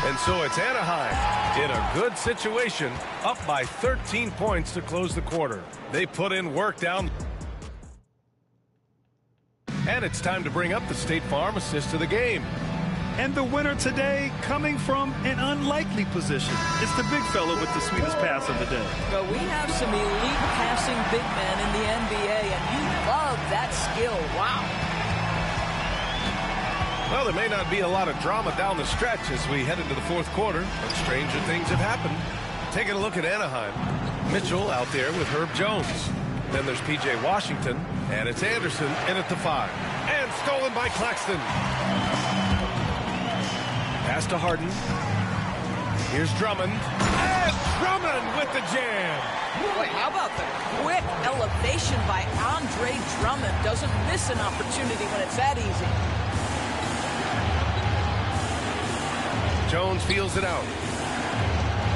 And so it's Anaheim in a good situation, up by 13 points to close the quarter. They put in work down. And it's time to bring up the State Farm assist of the game. And the winner today coming from an unlikely position. It's the big fella with the sweetest pass of the day. Well, we have some elite passing big men in the NBA, and you love that skill. Wow. Well, there may not be a lot of drama down the stretch as we head into the fourth quarter, but stranger things have happened. Taking a look at Anaheim. Mitchell out there with Herb Jones. Then there's P.J. Washington, and it's Anderson in at the 5. And stolen by Claxton. Pass to Harden. Here's Drummond. And Drummond with the jam. Boy, how about the quick elevation by Andre Drummond? Doesn't miss an opportunity when it's that easy. Jones feels it out.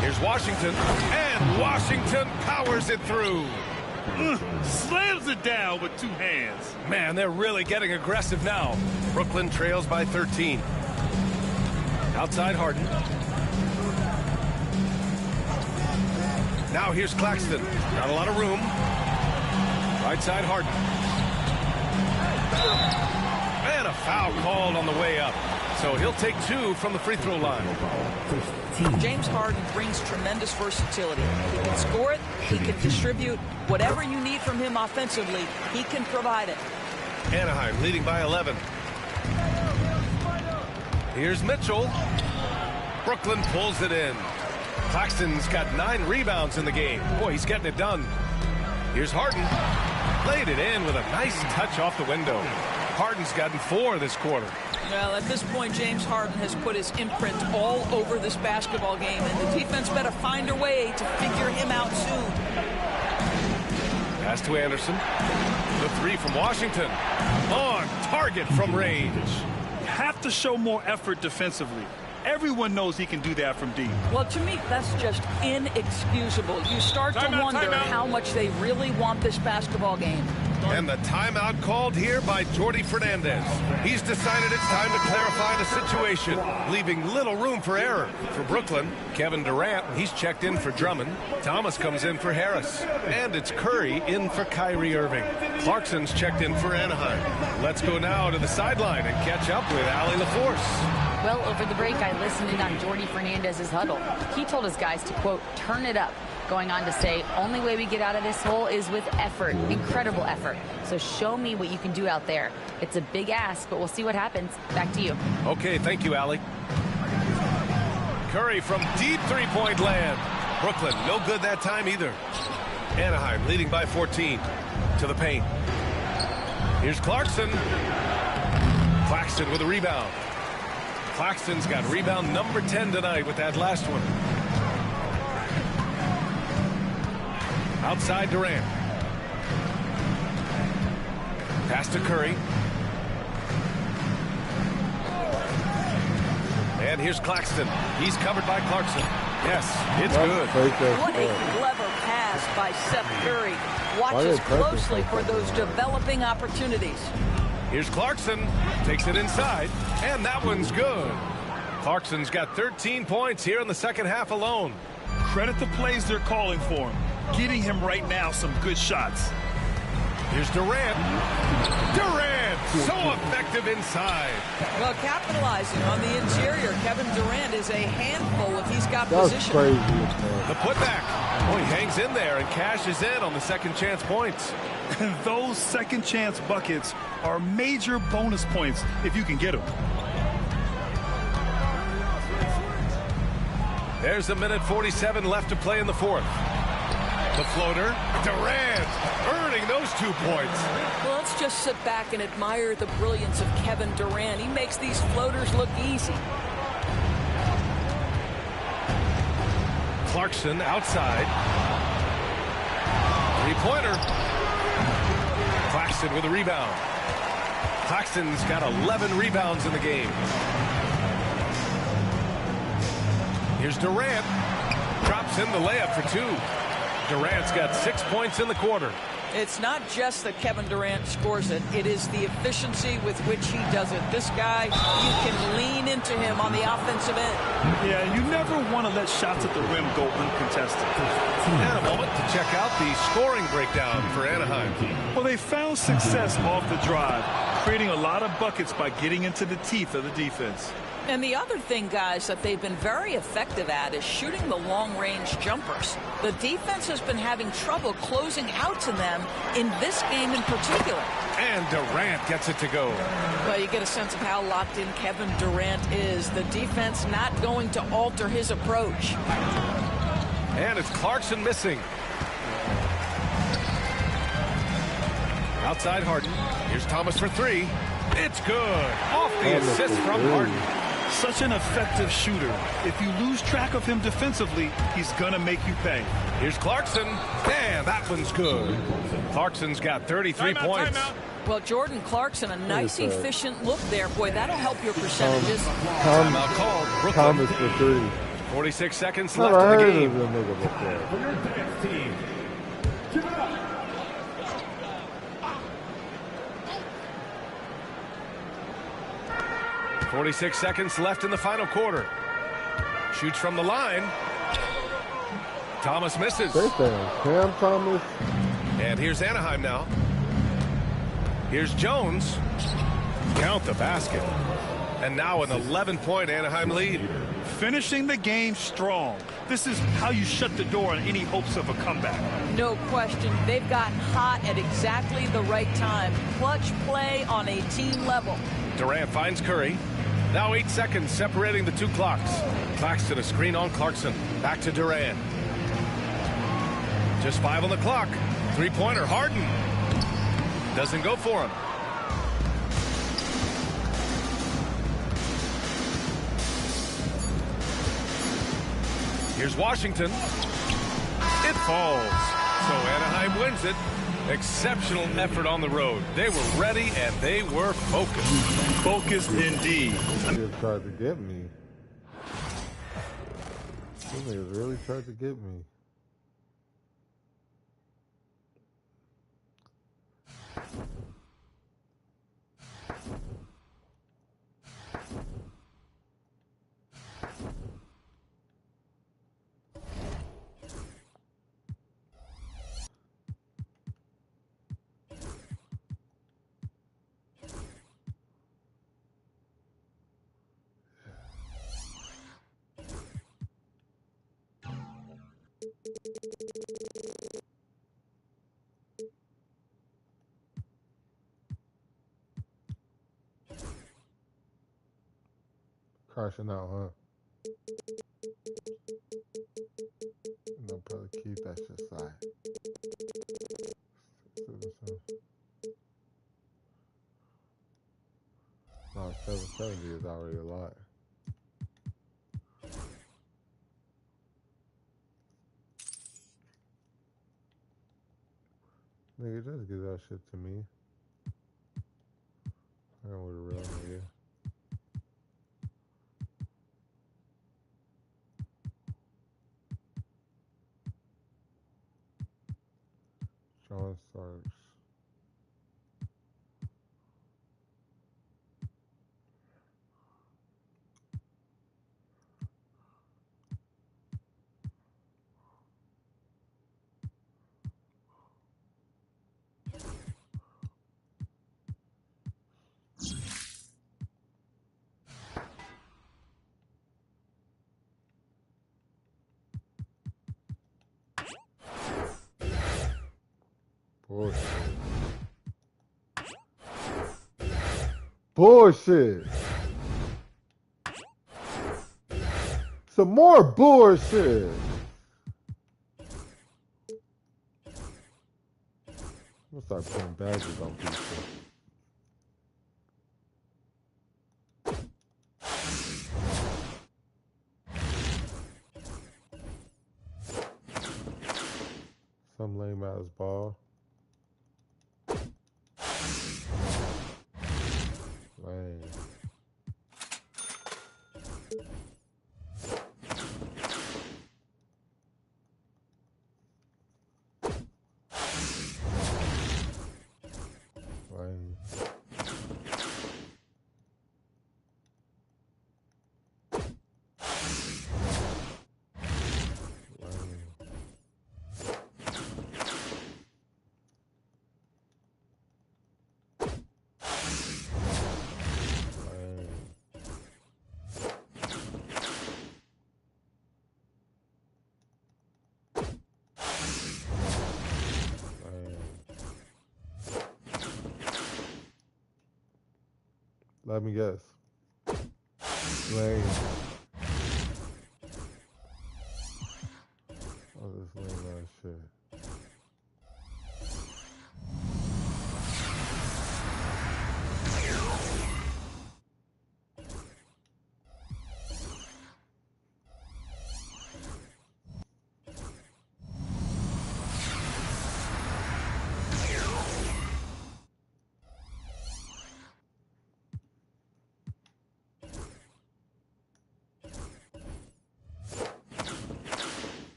Here's Washington. And Washington powers it through. Slams it down with 2 hands. Man, they're really getting aggressive now. Brooklyn trails by 13. Outside Harden. Now here's Claxton. Not a lot of room. Right side Harden. And a foul called on the way up. So he'll take 2 from the free throw line. James Harden brings tremendous versatility. He can score it. He can distribute. Whatever you need from him offensively, he can provide it. Anaheim leading by 11. Here's Mitchell. Brooklyn pulls it in. Claxton's got 9 rebounds in the game. Boy, he's getting it done. Here's Harden. Laid it in with a nice touch off the window. Harden's gotten 4 this quarter. Well, at this point, James Harden has put his imprint all over this basketball game, and the defense better find a way to figure him out soon. Pass to Anderson. The 3 from Washington. On target from range. Have to show more effort defensively. Everyone knows he can do that from deep. Well, to me, that's just inexcusable. You start to wonder how much they really want this basketball game. And the timeout called here by Jordi Fernandez. He's decided it's time to clarify the situation, leaving little room for error. For Brooklyn, Kevin Durant, he's checked in for Drummond. Thomas comes in for Harris. And it's Curry in for Kyrie Irving. Clarkson's checked in for Anaheim. Let's go now to the sideline and catch up with Ali LaForce. Well, over the break, I listened in on Jordi Fernandez's huddle. He told his guys to, quote, turn it up. Going on to say, only way we get out of this hole is with effort, incredible effort. So show me what you can do out there. It's a big ask, but we'll see what happens. Back to you. Okay, thank you, Allie. Curry from deep three-point land. Brooklyn, no good that time either. Anaheim leading by 14 to the paint. Here's Clarkson. Claxton with a rebound. Claxton's got rebound number 10 tonight with that last one. Outside Durant. Pass to Curry. And here's Claxton. He's covered by Clarkson. Yes, it's good. What a clever pass by Seth Curry. Watches closely for those developing opportunities. Here's Clarkson. Takes it inside. And that one's good. Clarkson's got 13 points here in the second half alone. Credit the plays they're calling for him. Getting him right now some good shots. Here's Durant. Durant, so effective inside. Well, capitalizing on the interior, Kevin Durant is a handful if he's got That's position. crazy. The putback. Oh, he hangs in there and cashes in on the second chance points. And those second chance buckets are major bonus points if you can get them. There's a minute 47 left to play in the fourth. The floater, Durant, earning those 2 points. Well, let's just sit back and admire the brilliance of Kevin Durant. He makes these floaters look easy. Clarkson outside. Three-pointer. Claxton with a rebound. Claxton's got 11 rebounds in the game. Here's Durant. Drops in the layup for 2. Durant's got 6 points in the quarter. It's not just that Kevin Durant scores it. It is the efficiency with which he does it. This guy, you can lean into him on the offensive end. Yeah, you never want to let shots at the rim go uncontested. And a moment to check out the scoring breakdown for Anaheim. Well, they found success off the drive, creating a lot of buckets by getting into the teeth of the defense. And the other thing, guys, that they've been very effective at is shooting the long-range jumpers. The defense has been having trouble closing out to them in this game in particular. And Durant gets it to go. Well, you get a sense of how locked in Kevin Durant is. The defense not going to alter his approach. And it's Clarkson missing. Outside Harden. Here's Thomas for 3. It's good. Off the assist from Harden. Such an effective shooter. If you lose track of him defensively, he's going to make you pay. Here's Clarkson. And that one's good. Clarkson's got 33 points. Well, Jordan Clarkson, a nice, efficient look there. Boy, that'll help your percentages. Timeout called. Brooklyn. Thomas for 3. 46 seconds left in the game. For your dance team, give it up. 46 seconds left in the final quarter. Shoots from the line. Thomas misses. Cam Thomas. And here's Anaheim now. Here's Jones. Count the basket. And now an 11-point Anaheim lead. Finishing the game strong. This is how you shut the door on any hopes of a comeback. No question. They've gotten hot at exactly the right time. Clutch play on a team level. Durant finds Curry. Now 8 seconds separating the 2 clocks. Claxton a screen on Clarkson. Back to Durant. Just 5 on the clock. 3-pointer Harden. Doesn't go for him. Here's Washington. It falls. So Anaheim wins it. Exceptional effort on the road. They were ready and they were focused. Focused indeed. They tried to get me. These niggas really tried to get me. Crashing out, huh? No, probably keep that shit side. No, 770 is already a lot. Nigga, just give that shit to me. I don't want a real nigga. John Starks. Bullshit. Some more bullshit. I'm gonna start putting badges on people. Some lame ass ball. Let me guess. Lane. Oh, this lame ass shit.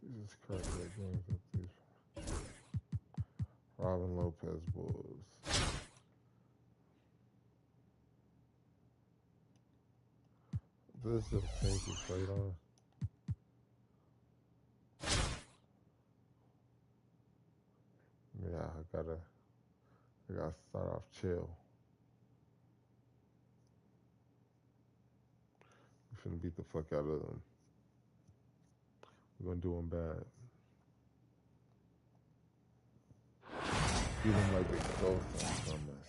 Jesus Christ, that game's up these Robin Lopez Bulls. This is the team she played on. Yeah, I gotta start off chill. We finna beat the fuck out of them. We're gonna do them bad. Beat them like they stole something from us.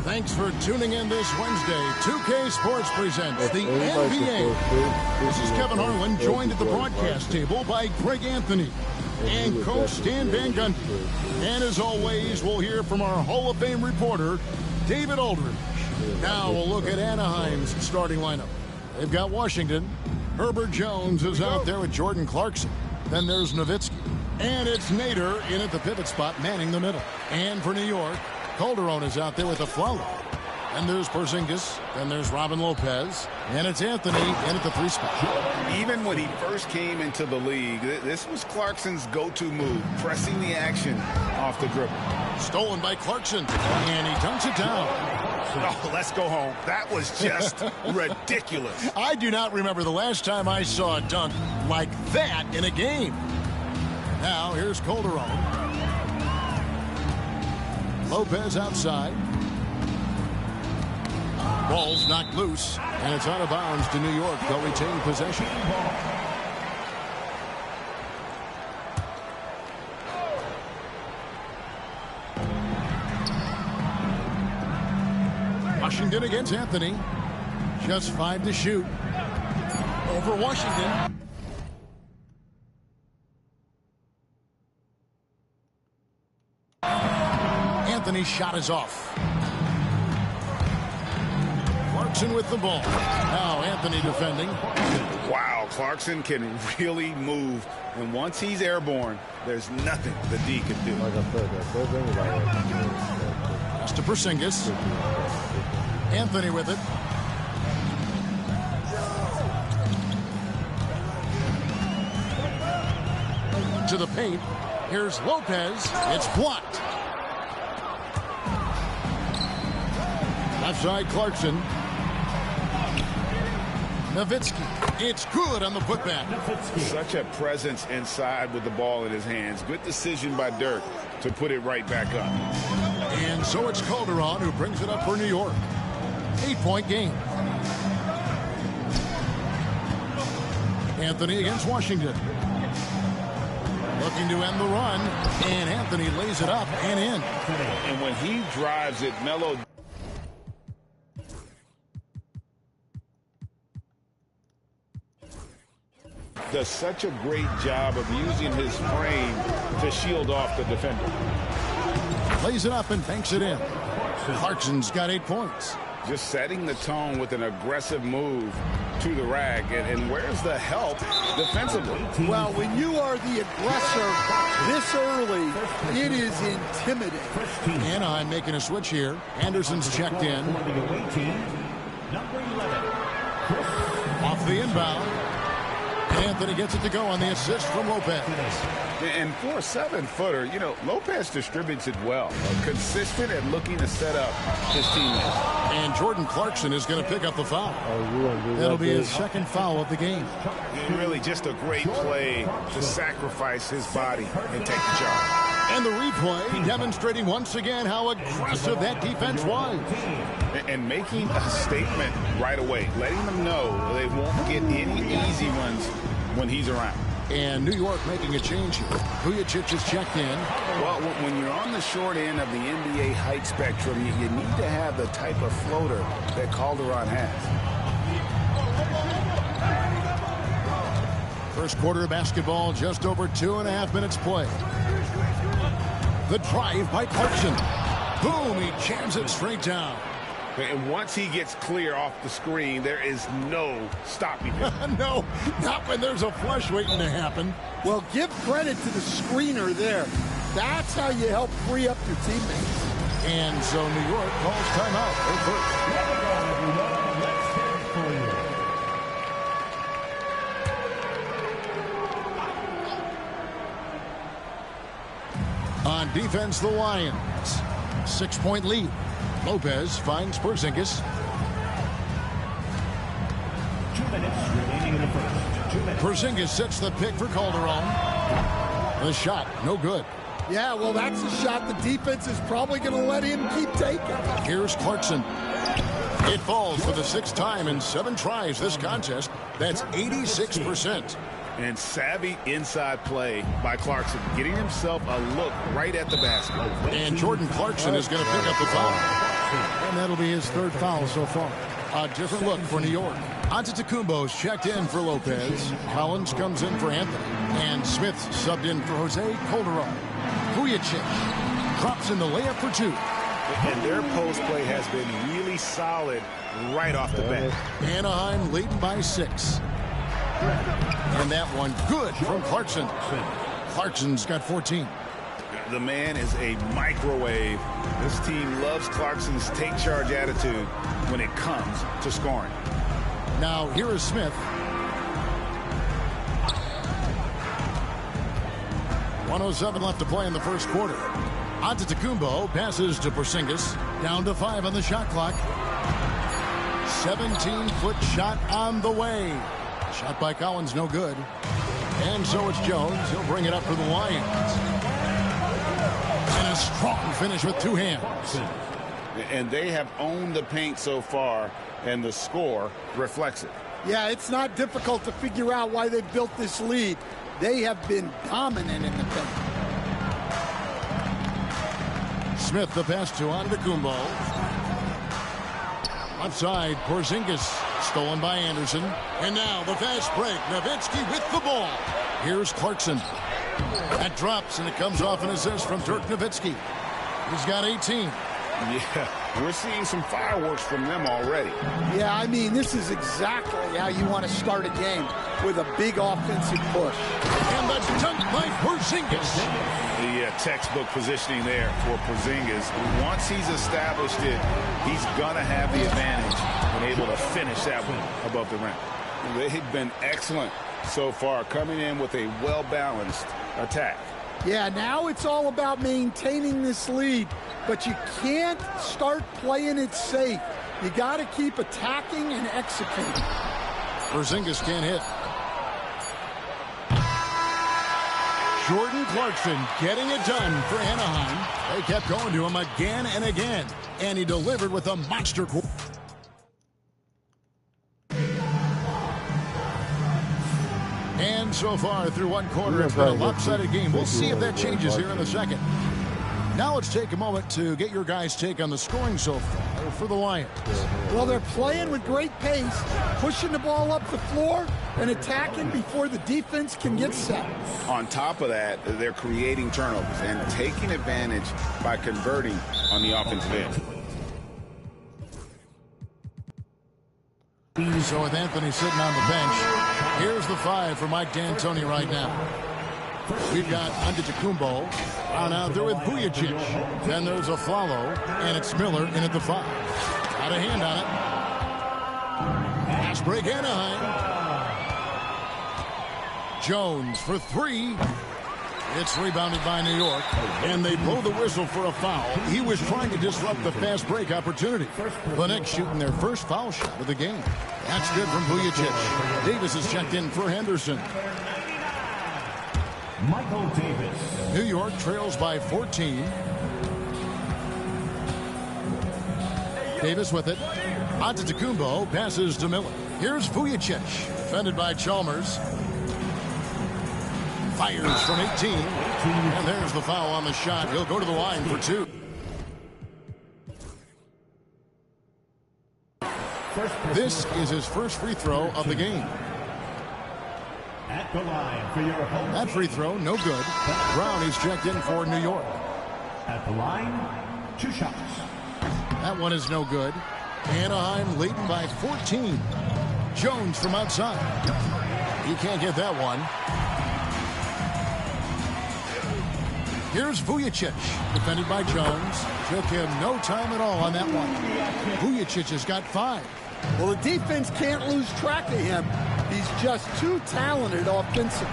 Thanks for tuning in this Wednesday. 2K Sports presents the NBA. This is Kevin Harlan, joined at the broadcast table by Greg Anthony and Coach Stan Van Gundy. And as always, we'll hear from our Hall of Fame reporter, David Aldridge. Now we'll look at Anaheim's starting lineup. They've got Washington. Herbert Jones is out there with Jordan Clarkson. Then there's Nowitzki. And it's Nader in at the pivot spot, manning the middle. And for New York, Calderon is out there with the Flowers. And there's Porzingis. Then there's Robin Lopez. And it's Anthony in at the 3 spot. Even when he first came into the league, this was Clarkson's go-to move, pressing the action off the dribble. Stolen by Clarkson. And he dunks it down. Oh, let's go home. That was just ridiculous. I do not remember the last time I saw a dunk like that in a game. Now, here's Calderon. Lopez outside. Ball's knocked loose, and it's out of bounds to New York. They'll retain possession. Washington against Anthony. Just 5 to shoot. Over Washington. Anthony's shot is off. Clarkson with the ball. Now Anthony defending. Wow, Clarkson can really move. And once he's airborne, there's nothing the D can do. Like I said, Pass to Porzingis. Anthony with it. To the paint. Here's Lopez. It's blocked. Left side, Clarkson. Nowitzki. It's good on the putback. Such a presence inside with the ball in his hands. Good decision by Dirk to put it right back up. And so it's Calderon who brings it up for New York. 8-point game. Anthony against Washington. Looking to end the run. And Anthony lays it up and in. And when he drives it, Melo does such a great job of using his frame to shield off the defender. Lays it up and banks it in. Clarkson's got 8 points. Just setting the tone with an aggressive move to the rack. And where's the help defensively? Well, when you are the aggressor this early, it is intimidating. Anaheim making a switch here. Anderson's checked in. Off the inbound. Anthony gets it to go on the assist from Lopez. And for a 7-footer, you know, Lopez distributes it well. Consistent at looking to set up his teammates. And Jordan Clarkson is going to pick up the foul. That'll be his second foul of the game. And really just a great play to sacrifice his body and take the charge. And the replay demonstrating once again how aggressive that defense was. And making a statement right away, letting them know they won't get any easy ones when he's around. And New York making a change here. Vujacic is checked in. Well, when you're on the short end of the NBA height spectrum, you need to have the type of floater that Calderon has. First quarter of basketball, just over 2.5 minutes play. The drive by Clarkson. Boom, he jams it straight down. And once he gets clear off the screen, there is no stopping him. No, not when there's a flush waiting to happen. Well, give credit to the screener there. That's how you help free up your teammates. And so New York calls timeout. On defense, the Lions. 6-point lead. Lopez finds Porzingis. 2 minutes remaining in the first. 2 minutes. Porzingis sets the pick for Calderon. The shot, no good. Yeah, well, that's a shot the defense is probably going to let him keep taking. Here's Clarkson. It falls for the 6th time in 7 tries this contest. That's 86%. And savvy inside play by Clarkson, getting himself a look right at the basket. And Jordan Clarkson is going to pick up the foul. And that'll be his 3rd foul so far. A different look for New York. Antetokounmpo's checked in for Lopez. Collins comes in for Anthony. And Smith subbed in for Jose Calderon. Vujacic drops in the layup for 2. And their post play has been really solid right off the bat. Anaheim leading by 6. And that one good from Clarkson. Clarkson's got 14. The man is a microwave. This team loves Clarkson's take charge attitude when it comes to scoring. Now here is Smith. 1:07 left to play in the first quarter. Antetokounmpo passes to Porzingis. Down to 5 on the shot clock. 17-foot shot on the way. Shot by Collins, no good. And so it's Jones. He'll bring it up for the Lions. And a strong finish with 2 hands. And they have owned the paint so far, and the score reflects it. Yeah, it's not difficult to figure out why they built this lead. They have been dominant in the paint. Smith the pass to Antetokounmpo. Outside, Porzingis. Stolen by Anderson. And now the fast break. Nowitzki with the ball. Here's Clarkson. That drops, and it comes off an assist from Dirk Nowitzki. He's got 18. Yeah, we're seeing some fireworks from them already. Yeah, I mean, this is exactly how you want to start a game, with a big offensive push. And the dunk by Porzingis. The textbook positioning there for Porzingis. Once he's established it, he's going to have the advantage and able to finish that one above the rim. They've been excellent so far, coming in with a well-balanced attack. Yeah, now it's all about maintaining this lead, but you can't start playing it safe. You got to keep attacking and executing. Porzingis can't hit. Jordan Clarkson getting it done for Anaheim. They kept going to him again and again, and he delivered with a monster quarter. And so far through one quarter, it's been a lopsided game. We'll see if that changes here in the second. Now let's take a moment to get your guys' take on the scoring so far for the Lions. Well, they're playing with great pace, pushing the ball up the floor and attacking before the defense can get set. On top of that, they're creating turnovers and taking advantage by converting on the offensive end. So with Anthony sitting on the bench, here's the 5 for Mike D'Antoni right now. We've got Antetokounmpo on out there with Vujacic. Then there's a follow, and it's Miller in at the 5. Got a hand on it. Fast break Anaheim. Jones for three. It's rebounded by New York, and they blow the whistle for a foul. He was trying to disrupt the fast break opportunity. The Knicks shooting their first foul shot of the game. That's good from Vujacic. Davis is checked in for Henderson. Michael Davis. New York trails by 14. Davis with it. Antetokounmpo passes to Miller. Here's Vujacic, defended by Chalmers. Fires from 18. And there's the foul on the shot. He'll go to the line for two. This is his first free throw of the game. At the line for your opponent. That free throw, no good. Brown is checked in for New York. At the line, 2 shots. That one is no good. Anaheim leading by 14. Jones from outside. He can't get that one. Here's Vujacic, defended by Jones. Took him no time at all on that one. Vujacic has got 5. Well, the defense can't lose track of him. He's just too talented offensively.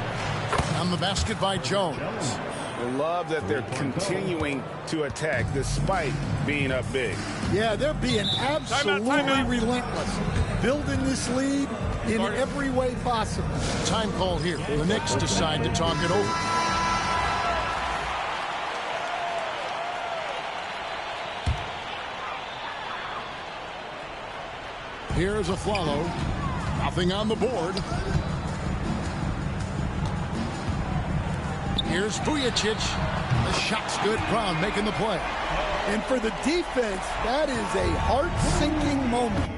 On the basket by Jones. I love that they're continuing to attack despite being up big. Yeah, they're being absolutely relentless. Building this lead in every way possible. Time call here. The Knicks decide to talk it over. Here's a follow. Nothing on the board. Here's Vujacic. The shot's good. Brown making the play. And for the defense, that is a heart-sinking moment.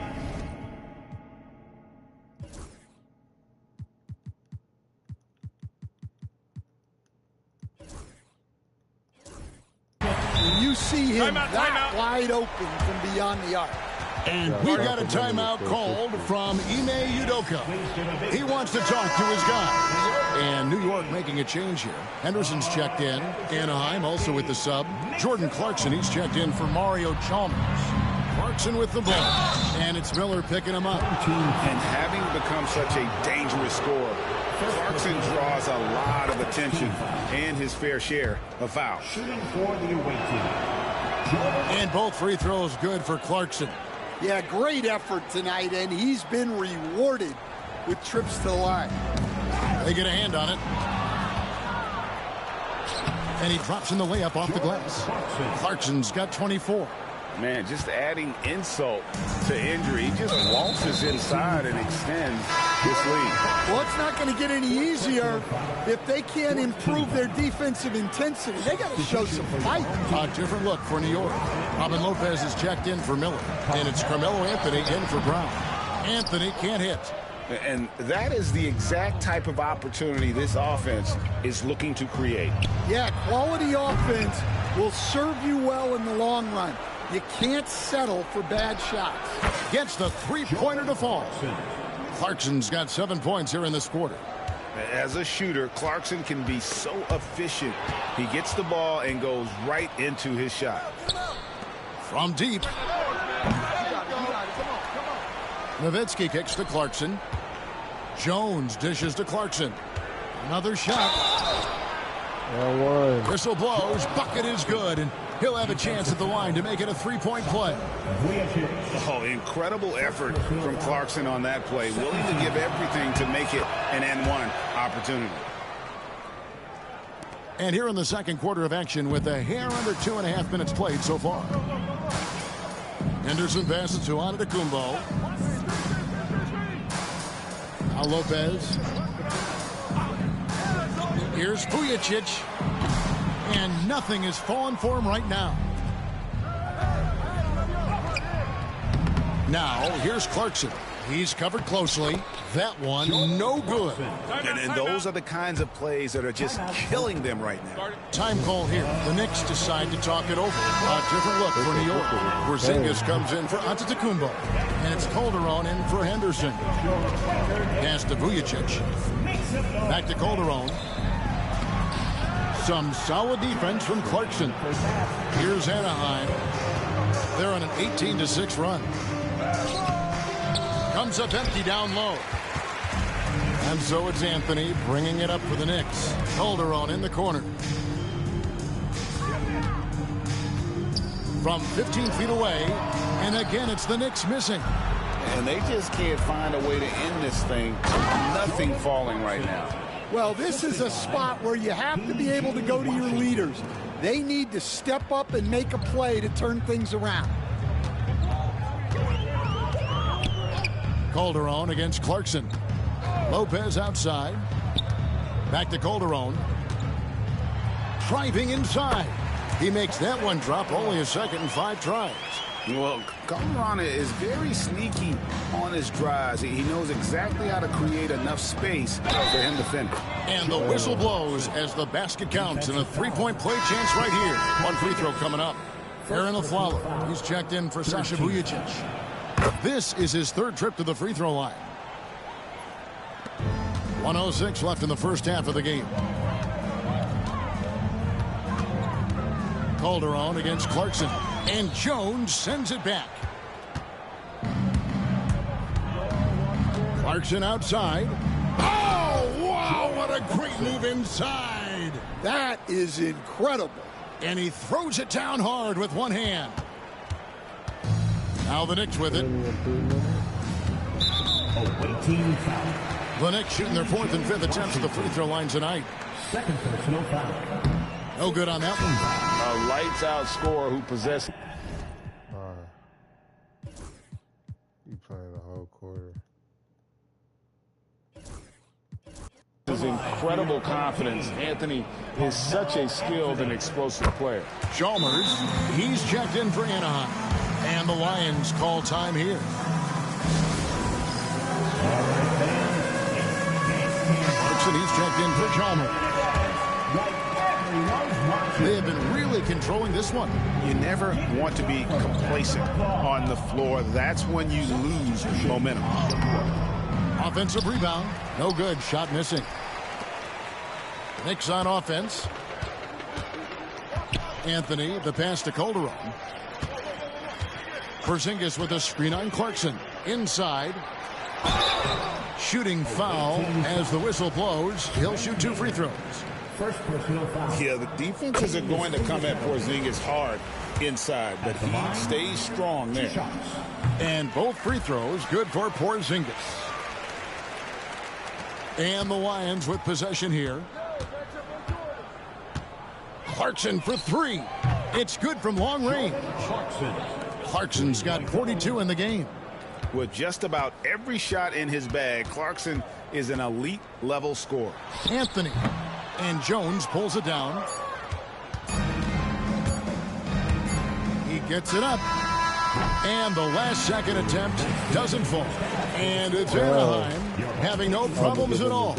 And you see him wide open from beyond the arc. And we've got a timeout called from Ime Udoka. He wants to talk to his guy. And New York making a change here. Henderson's checked in. Anaheim also with the sub. Jordan Clarkson, he's checked in for Mario Chalmers. Clarkson with the ball. And it's Miller picking him up. And having become such a dangerous scorer, Clarkson draws a lot of attention and his fair share of fouls. Shooting for the away team. And both free throws good for Clarkson. Yeah, great effort tonight, and he's been rewarded with trips to the line. They get a hand on it. And he drops in the layup off the glass. Clarkson's got 24. Man, just adding insult to injury. He just waltzes inside and extends this lead. Well, it's not going to get any easier if they can't improve their defensive intensity. They got to show some fight. A different look for New York. Robin Lopez is checked in for Miller. And it's Carmelo Anthony in for Brown. Anthony can't hit. And that is the exact type of opportunity this offense is looking to create. Yeah, quality offense will serve you well in the long run. You can't settle for bad shots. Gets the three-pointer to fall. Clarkson's got 7 points here in this quarter. As a shooter, Clarkson can be so efficient. He gets the ball and goes right into his shot. From deep. Nowitzki kicks to Clarkson. Jones dishes to Clarkson. Another shot. Whistle blows. Bucket is good. And he'll have a chance at the line to make it a three-point play. Oh, incredible effort from Clarkson on that play. Willing to give everything to make it an N1 opportunity. And here in the second quarter of action with a hair under 2.5 minutes played so far. Henderson passes to Antetokounmpo. Now Lopez. Here's Vujacic. And nothing is falling for him right now. Now, here's Clarkson. He's covered closely. That one, no good. And those are the kinds of plays that are just killing them right now. Time call here. The Knicks decide to talk it over. A different look for New York. Porzingis comes in for Antetokounmpo. And it's Calderon in for Henderson. Pass to Vujacic. Back to Calderon. Some solid defense from Clarkson. Here's Anaheim. They're on an 18-6 run. Comes up empty down low. And so it's Anthony bringing it up for the Knicks. Calderon in the corner. From 15 feet away, and again it's the Knicks missing. And they just can't find a way to end this thing. Nothing falling right now. Well, this is a spot where you have to be able to go to your leaders. They need to step up and make a play to turn things around. Calderon against Clarkson. Lopez outside. Back to Calderon. Driving inside. He makes that one drop, only a second and 5 tries. Well, Calderon is very sneaky on his drives. He knows exactly how to create enough space for him to finish. And the whistle blows as the basket counts, and a 3-point play chance right here. One free throw coming up. Aaron LaFleur, he's checked in for Sasha Vujacic. This is his 3rd trip to the free throw line. 1:06 left in the first half of the game. Calderon against Clarkson. And Jones sends it back. Clarkson outside. Oh, wow, what a great move inside. That is incredible. And he throws it down hard with one hand. Now the Knicks with it. The Knicks shooting their 4th and 5th attempts at the free throw line tonight. Second personal foul. No good on that one. A lights-out scorer who possesses. You playing the whole quarter. His incredible confidence. Anthony is such a skilled and explosive player. Chalmers, he's checked in for Anaheim. And the Lions call time here. Clarkson, he's checked in for Chalmers. They have been really controlling this one. You never want to be complacent on the floor. That's when you lose momentum. Offensive rebound. No good. Shot missing. Knicks on offense. Anthony, the pass to Calderon. Porzingis with a screen on Clarkson. Inside. Shooting foul as the whistle blows. He'll shoot 2 free throws. First personal foul. Yeah, the defenses are going to come at Porzingis hard inside, but he stays strong there. And both free throws good for Porzingis. And the Lions with possession here. Clarkson for 3. It's good from long range. Clarkson's got 42 in the game. With just about every shot in his bag, Clarkson is an elite level scorer. Anthony. And Jones pulls it down. He gets it up. And the last second attempt doesn't fall. And it's Anaheim having no problems at all.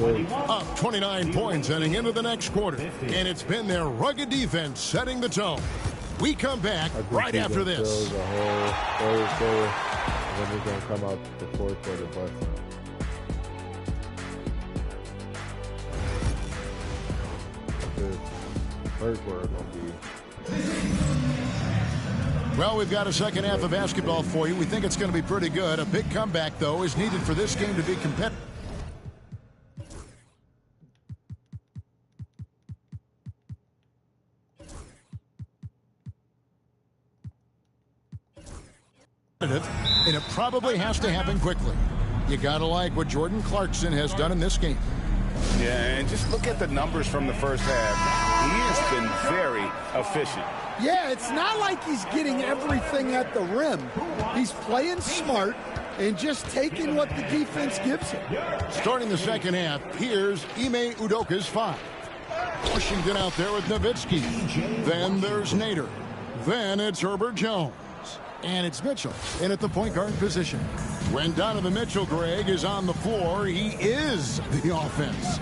Up 29 points heading into the next quarter. And it's been their rugged defense setting the tone. We come back right after this. The whole 3rd quarter, and then we're going to come out the 4th quarter busting. First quarter going to be. Well, we've got a second half of basketball for you. We think it's going to be pretty good. A big comeback, though, is needed for this game to be competitive. And it probably has to happen quickly. You got to like what Jordan Clarkson has done in this game. Yeah, and just look at the numbers from the first half. He has been very efficient. Yeah, it's not like he's getting everything at the rim. He's playing smart and just taking what the defense gives him. Starting the second half, here's Ime Udoka's 5. Washington out there with Nowitzki. Then there's Nader. Then it's Herbert Jones. And it's Mitchell in at the point guard position. When Donovan Mitchell, Greg, is on the floor, he is the offense.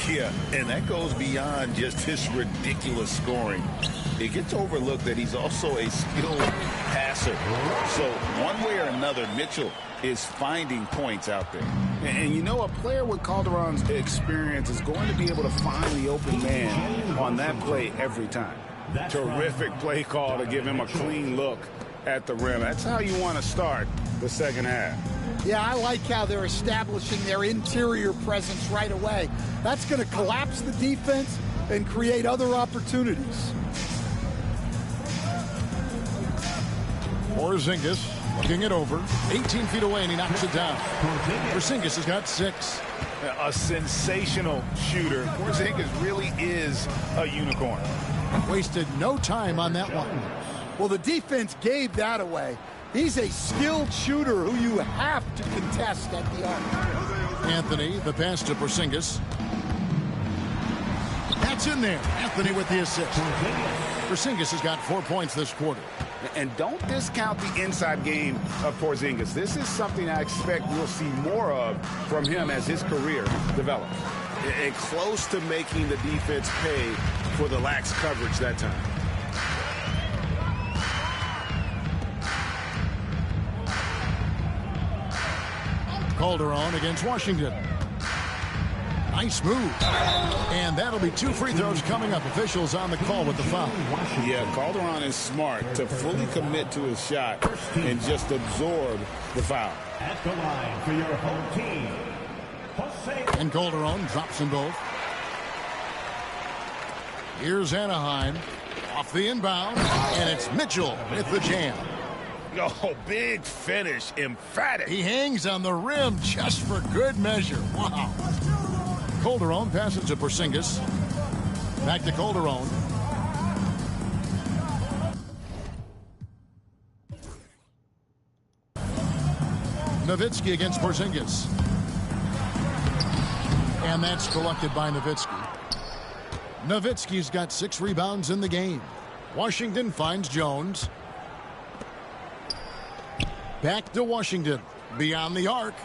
Yeah, and that goes beyond just his ridiculous scoring. It gets overlooked that he's also a skilled passer. So one way or another, Mitchell is finding points out there. And you know, a player with Calderon's experience is going to be able to find the open man on that play every time. Terrific play call to give him a clean look at the rim. That's how you want to start the second half. Yeah, I like how they're establishing their interior presence right away. That's going to collapse the defense and create other opportunities. Porzingis looking it over. 18 feet away, and he knocks it down. Porzingis has got 6. A sensational shooter. Porzingis really is a unicorn. Wasted no time on that one. Well, the defense gave that away. He's a skilled shooter who you have to contest at the arc. Anthony, the pass to Porzingis. That's in there. Anthony with the assist. Porzingis has got 4 points this quarter. And don't discount the inside game of Porzingis. This is something I expect we'll see more of from him as his career develops. And close to making the defense pay for the lax coverage that time. Calderon against Washington. Nice move. And that'll be 2 free throws coming up. Officials on the call with the foul. Yeah, Calderon is smart to fully commit to his shot and just absorb the foul. At the line for your home team, Jose. And Calderon drops them both. Here's Anaheim off the inbound. And it's Mitchell with the jam. Oh, big finish. Emphatic. He hangs on the rim just for good measure. Wow. Calderon passes to Porzingis. Back to Calderon. Nowitzki against Porzingis. And that's collected by Nowitzki. Nowitzki's got 6 rebounds in the game. Washington finds Jones. Back to Washington. Beyond the arc.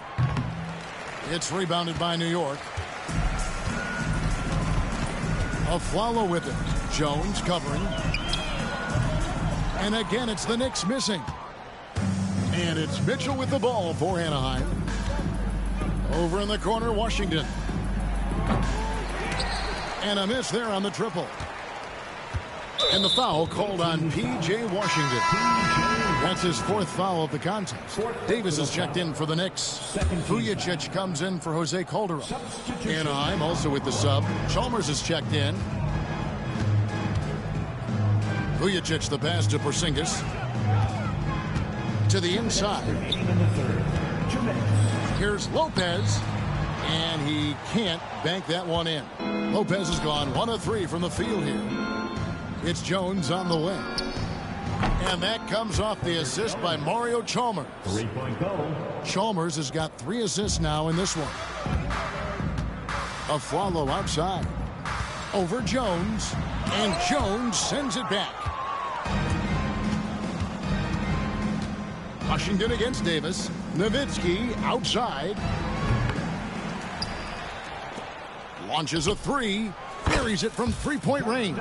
It's rebounded by New York. Aflalo with it. Jones covering. And again, it's the Knicks missing. And it's Mitchell with the ball for Anaheim. Over in the corner, Washington. And a miss there on the triple. And the foul called on P.J. Washington. That's his 4th foul of the contest. Davis is checked in for the Knicks. Vujicic comes in for Jose Calderon. Anaheim also with the sub. Chalmers is checked in. Vujicic the pass to Porzingis. To the inside. Here's Lopez. And he can't bank that one in. Lopez has gone 1 of 3 from the field here. It's Jones on the wing. And that comes off the assist by Mario Chalmers. 3-point goal. Chalmers has got 3 assists now in this one. Aflalo outside. Over Jones. And Jones sends it back. Washington against Davis. Nowitzki outside. Launches a 3. Buries it from 3-point range.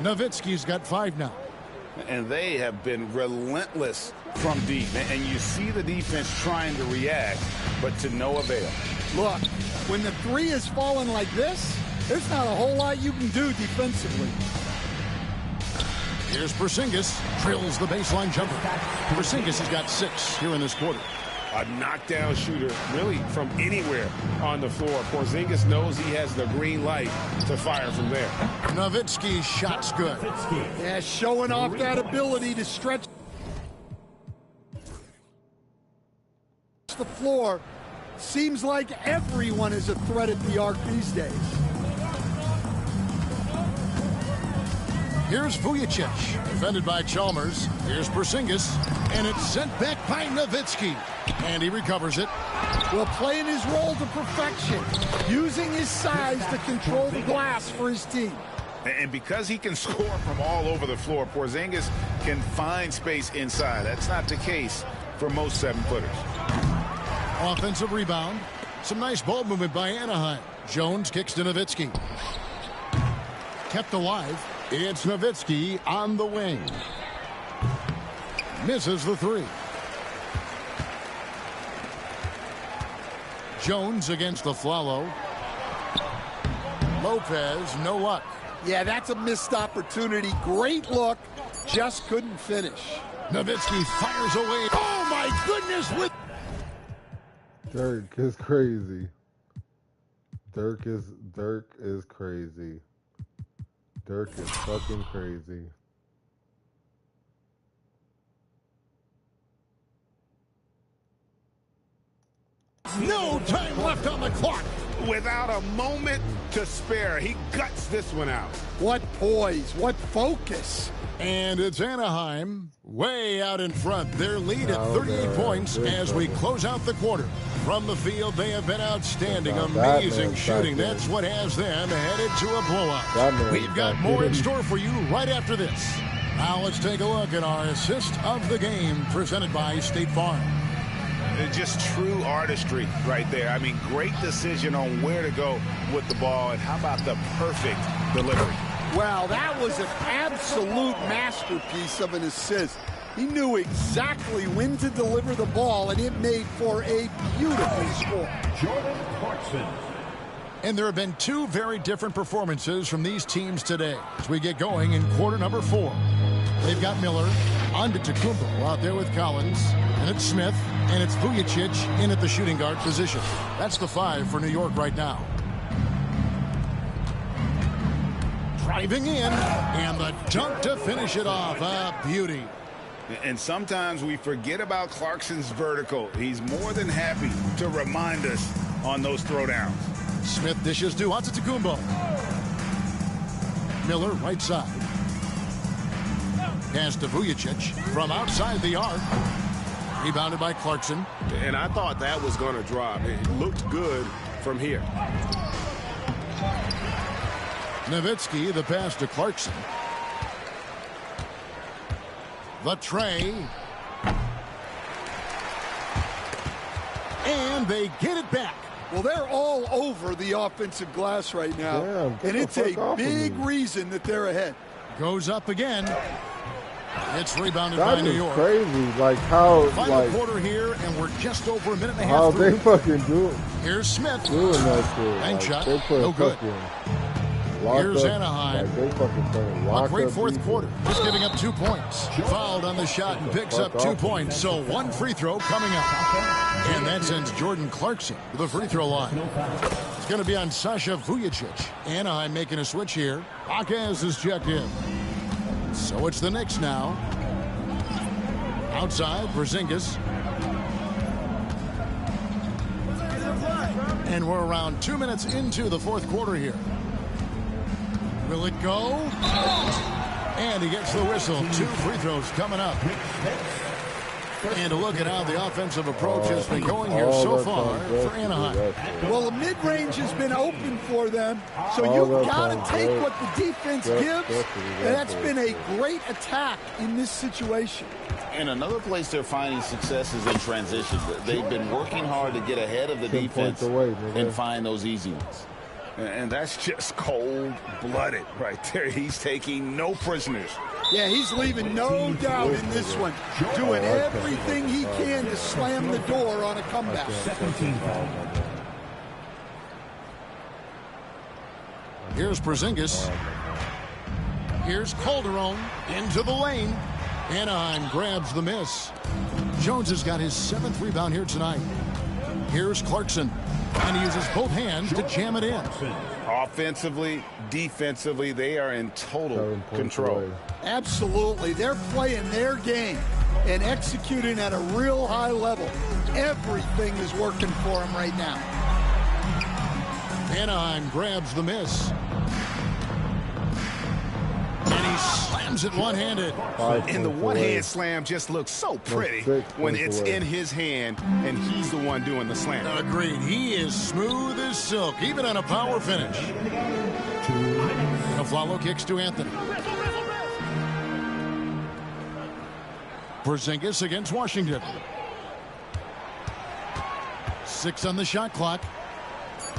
Nowitzki's got 5 now. And they have been relentless from deep. And you see the defense trying to react, but to no avail. Look, when the 3 is falling like this, there's not a whole lot you can do defensively. Here's Porzingis. Drills the baseline jumper. Porzingis has got 6 here in this quarter. A knockdown shooter, really, from anywhere on the floor. Porzingis knows he has the green light to fire from there. Nowitzki's shot's good. Yeah, showing off that ability to stretch the floor. Seems like everyone is a threat at the arc these days. Here's Vujicic, defended by Chalmers. Here's Porzingis, and it's sent back by Nowitzki. And he recovers it. Well, playing his role to perfection, using his size to control the glass for his team. And because he can score from all over the floor, Porzingis can find space inside. That's not the case for most 7-footers. Offensive rebound. Some nice ball movement by Anaheim. Jones kicks to Nowitzki. Kept alive. It's Nowitzki on the wing. Misses the 3. Jones against Aflalo. Lopez, no luck. Yeah, that's a missed opportunity. Great look, just couldn't finish. Nowitzki fires away. Oh, my goodness. Dirk is crazy. Dirk is crazy. Dirk is fucking crazy. No time left on the clock. Without a moment to spare, he guts this one out. What poise, what focus. And it's Anaheim way out in front. Their lead at 38 points as we close out the quarter. From the field, they have been outstanding. Amazing shooting. That's what has them headed to a blowout. We've got more in store for you right after this. Now let's take a look at our assist of the game presented by State Farm. Just true artistry right there. I mean, great decision on where to go with the ball, and how about the perfect delivery? Wow, that was an absolute masterpiece of an assist. He knew exactly when to deliver the ball, and it made for a beautiful score. Jordan Clarkson. And there have been two very different performances from these teams today as we get going in quarter number 4. They've got Miller, Nba2k25 out there with Collins, and it's Smith, and it's Vujicic in at the shooting guard position. That's the 5 for New York right now. Driving in, and the dunk to finish it off. A beauty. And sometimes we forget about Clarkson's vertical. He's more than happy to remind us on those throwdowns. Smith dishes to Nba2k25. Miller right side. Pass to Vujicic from outside the arc. Rebounded by Clarkson. And I thought that was going to drop. It looked good from here. Nowitzki, the pass to Clarkson. The tray. And they get it back. Well, they're all over the offensive glass right now. And it's a big reason that they're ahead. Goes up again. It's rebounded by New York. Crazy, like how Final quarter here, and we're just over a minute and a half. How they fucking do it. Here's Smith. Doing that shit. Bank shot. No good. Here's Anaheim. A great fourth quarter. Just giving up 2 points. Fouled on the shot and picks up 2 points. So one free throw coming up. And that sends Jordan Clarkson to the free throw line. It's going to be on Sasha Vujicic. Anaheim making a switch here. Akaz is checked in. So it's the Knicks now. Outside, Porzingis. And we're around 2 minutes into the fourth quarter here. Will it go? And he gets the whistle. 2 free throws coming up. And a look at how the offensive approach has been going here so far for Anaheim. Well, the mid-range has been open for them, so you've got to take what the defense gives, and that's been a great attack in this situation. And another place they're finding success is in transition. They've been working hard to get ahead of the defense and find those easy ones. And that's just cold-blooded right there. He's taking no prisoners. Yeah, he's leaving no doubt in this one. Doing everything he can to slam the door on a comeback. Here's Porzingis. Here's Calderon into the lane. Anaheim grabs the miss. Jones has got his 7th rebound here tonight. Here's Clarkson. And he uses both hands to jam it in. Offensively, defensively, they are in total control. Absolutely. They're playing their game and executing at a real high level. Everything is working for them right now. Anaheim grabs the miss. And he slams it one-handed. And the one-hand slam just looks so pretty when it's in his hand and he's the one doing the slam. Agreed. He is smooth as silk, even on a power finish. Aflalo kicks to Anthony. Porzingis against Washington. 6 on the shot clock.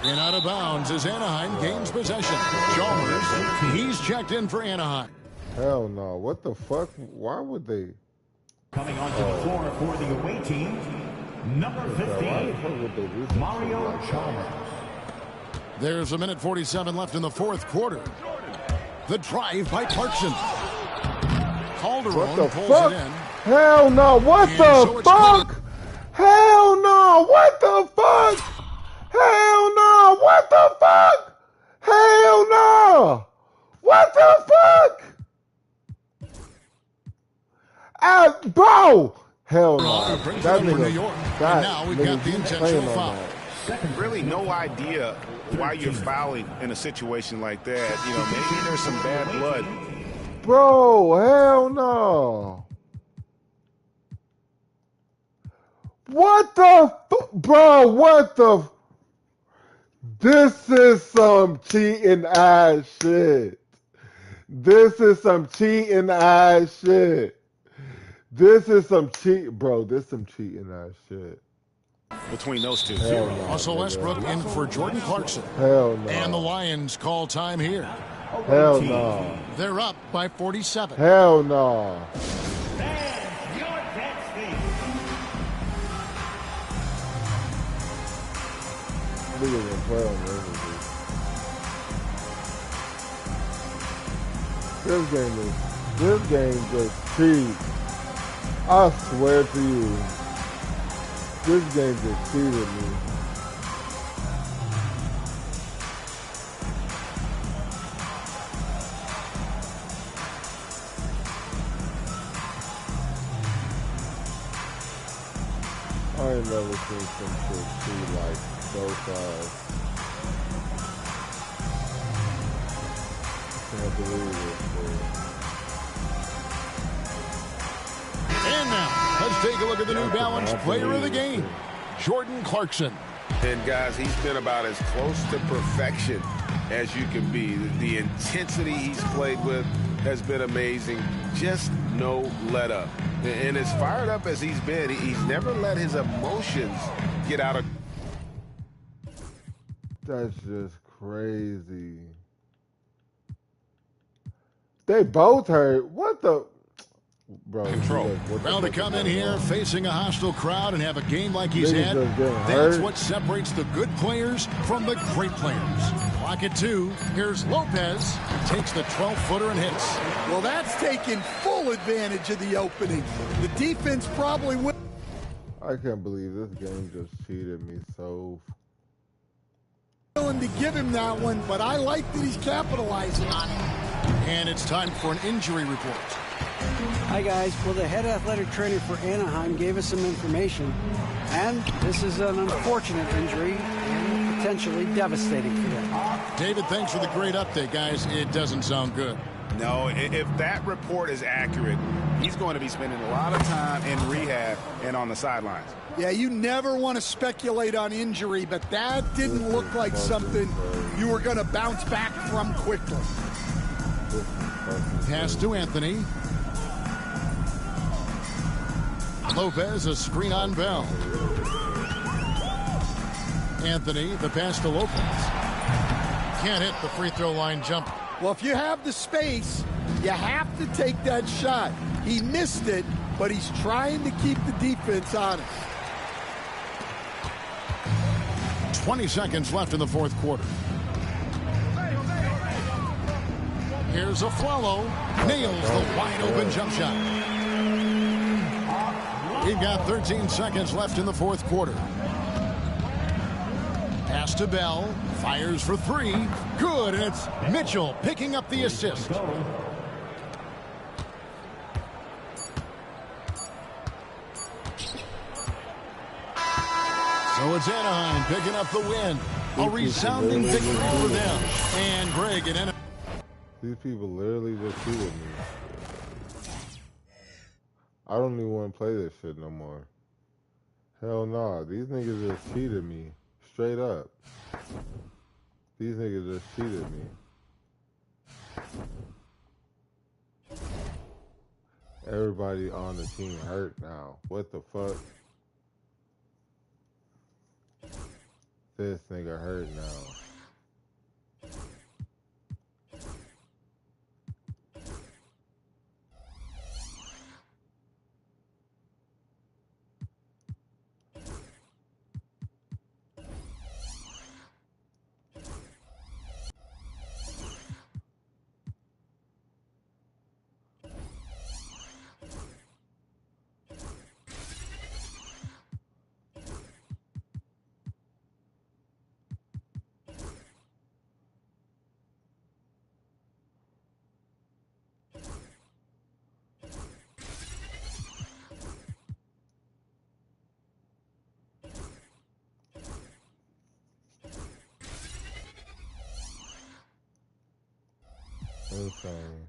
And out of bounds as Anaheim gains possession. Chalmers, he's checked in for Anaheim. Hell no. What the fuck? Why would they? Coming onto the floor for the away team, number 15, Mario Chalmers. There's a minute 47 left in the fourth quarter. The drive by Clarkson. Calderon pulls it in. Hell no. What the fuck? Hell no. no! What the fuck? Hell no! What the fuck? Hell no! What the fuck? Bro! Hell no. That nigga, now we've got the intentional foul. Really no idea why you're fouling in a situation like that. You know, maybe there's some bad blood. Bro, hell no. What the bro, what the this is some cheating ass shit. This is some cheating ass shit. This is some cheating ass shit. Between those two. Hell no, Russell Westbrook in for Jordan Clarkson. Hell no. And the Lions call time here. Hell no. They're up by 47. Hell no. Niggas gonna play on this game just cheap. I swear to you. This game just cheated me. I ain't never seen some shit cheat like so fast. Can't believe it, And now, let's take a look at the New Balance player of the game, Jordan Clarkson. And guys, he's been about as close to perfection as you can be. The intensity he's played with has been amazing. Just no let up. And as fired up as he's been, he's never let his emotions get out of. That's just crazy. They both hurt. What the? Bro, control. Well, to come in here facing a hostile crowd and have a game like he's had, that's what separates the good players from the great players. Clock at 2. Here's Lopez. Takes the 12-footer and hits. Well, that's taking full advantage of the opening. The defense probably will. I can't believe this game just cheated me so. Willing to give him that one, but I like that he's capitalizing on it. And it's time for an injury report. Hi guys, well the head athletic trainer for Anaheim gave us some information, and this is an unfortunate injury and potentially devastating for them. David, thanks for the great update, guys. It doesn't sound good. No, if that report is accurate, he's going to be spending a lot of time in rehab and on the sidelines. Yeah, you never want to speculate on injury, but that didn't look like something you were going to bounce back from quickly. Pass to Anthony. Lopez, a screen on Bell. Anthony, the pass to Lopez. Can't hit the free throw line jump. Well, if you have the space, you have to take that shot. He missed it, but he's trying to keep the defense honest. 20 seconds left in the fourth quarter. Here's Aflalo. Nails the wide-open jump shot. We've got 13 seconds left in the fourth quarter. Pass to Bell. Fires for 3. Good, and it's Mitchell picking up the assist. So it's Anaheim picking up the win. A resounding victory for them. And Greg and Anaheim. These people literally just cheated me. I don't even want to play this shit no more. Hell nah. These niggas just cheated me. Straight up. These niggas just cheated me. Everybody on the team hurt now. What the fuck? This nigga hurt now. Insane.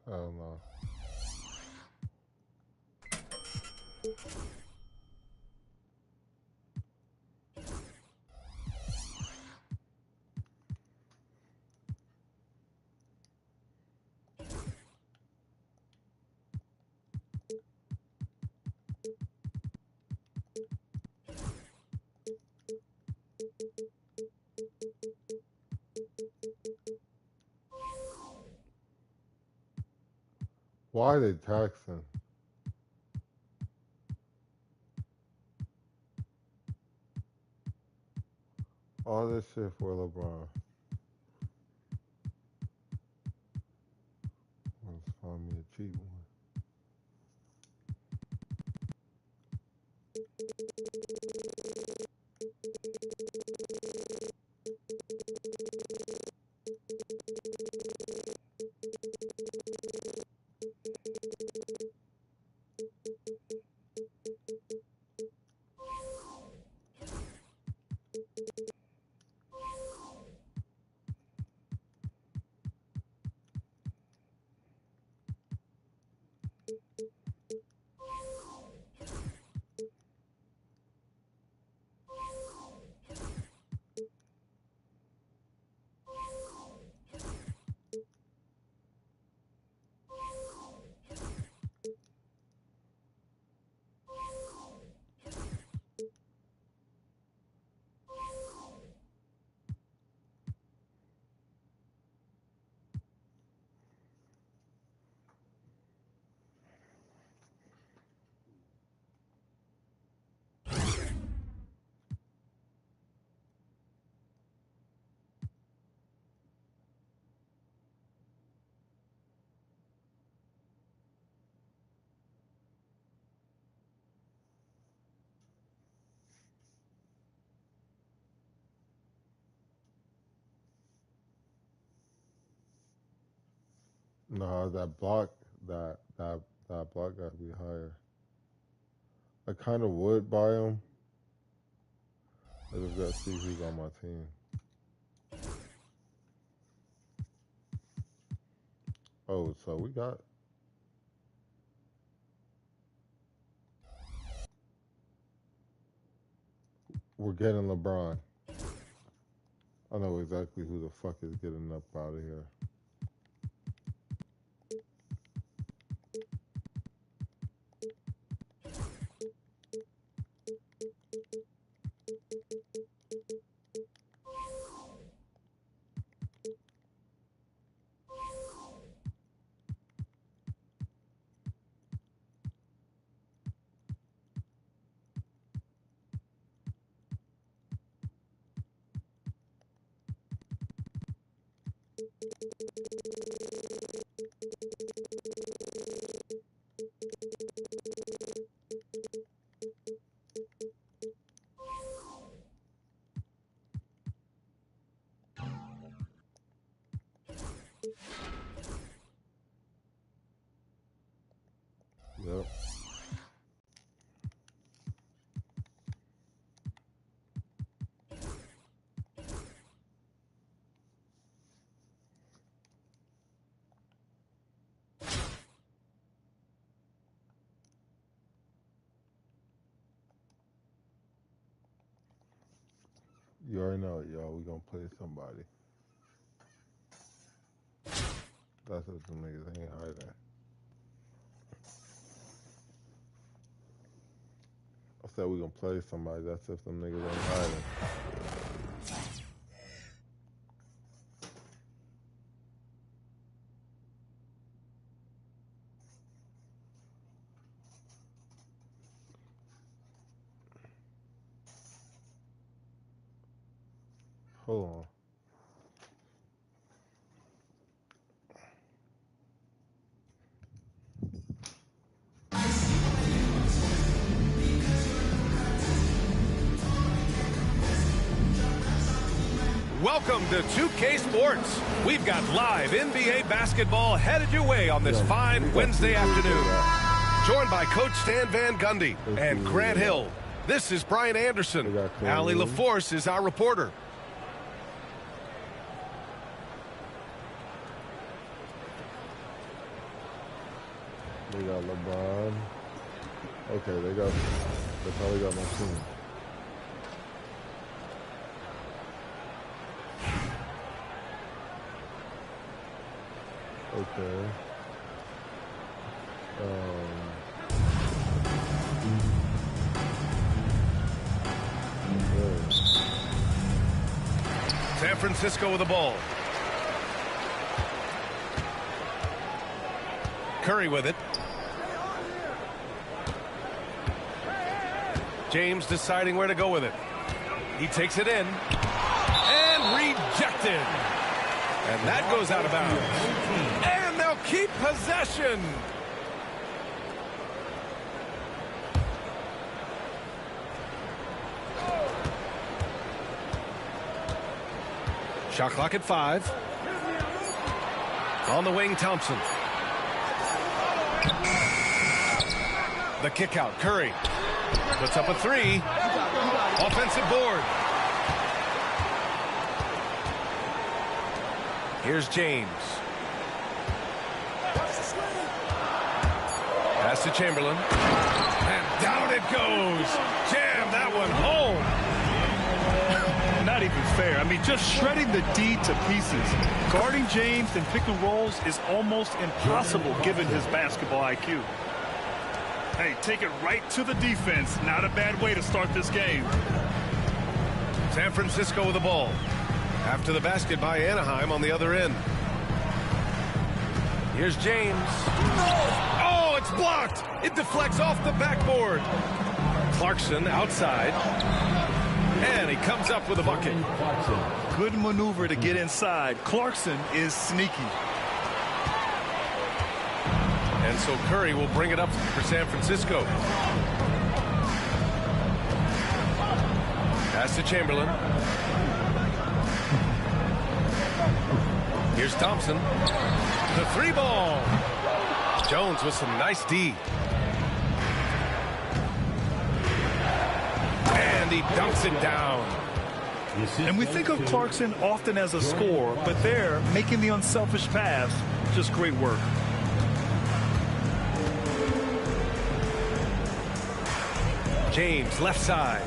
Hell no. Why they taxing? All this shit for LeBron. Let's find me a cheap one. No, that block, that block gotta be higher. I kind of would buy him. I just gotta see who's on my team. Oh, so we're getting LeBron. I know exactly who the fuck is getting up out of here. Yep. You already know it, y'all. We gonna play somebody. That's what some niggas ain't hiding. I said we gonna play somebody. That's if them niggas ain't hiding. Hold on. Welcome to 2K Sports. We've got live NBA basketball headed your way on this fine Wednesday afternoon. Joined by Coach Stan Van Gundy and Grant Hill. This is Brian Anderson. Allie LaForce is our reporter. They got LeBron. Okay, they probably got my team. Okay. San Francisco with the ball. Curry with it. James deciding where to go with it. He takes it in. And rejected. And that goes out of bounds. And they'll keep possession. Shot clock at 5. On the wing, Thompson. The kick out, Curry. Puts up a 3. Offensive board. Here's James. Pass to Chamberlain. And down it goes. Jam that one home. Not even fair. I mean, just shredding the D to pieces. Guarding James in pick and rolls is almost impossible given his basketball IQ. Hey, take it right to the defense. Not a bad way to start this game. San Francisco with the ball. After the basket by Anaheim on the other end. Here's James. Oh, it's blocked. It deflects off the backboard. Clarkson outside. And he comes up with a bucket. Good maneuver to get inside. Clarkson is sneaky. And so Curry will bring it up for San Francisco. Pass to Chamberlain. Here's Thompson. The 3 ball. Jones with some nice D. And he dunks it down. And we think of Clarkson often as a scorer, but there, making the unselfish pass, just great work. James, left side.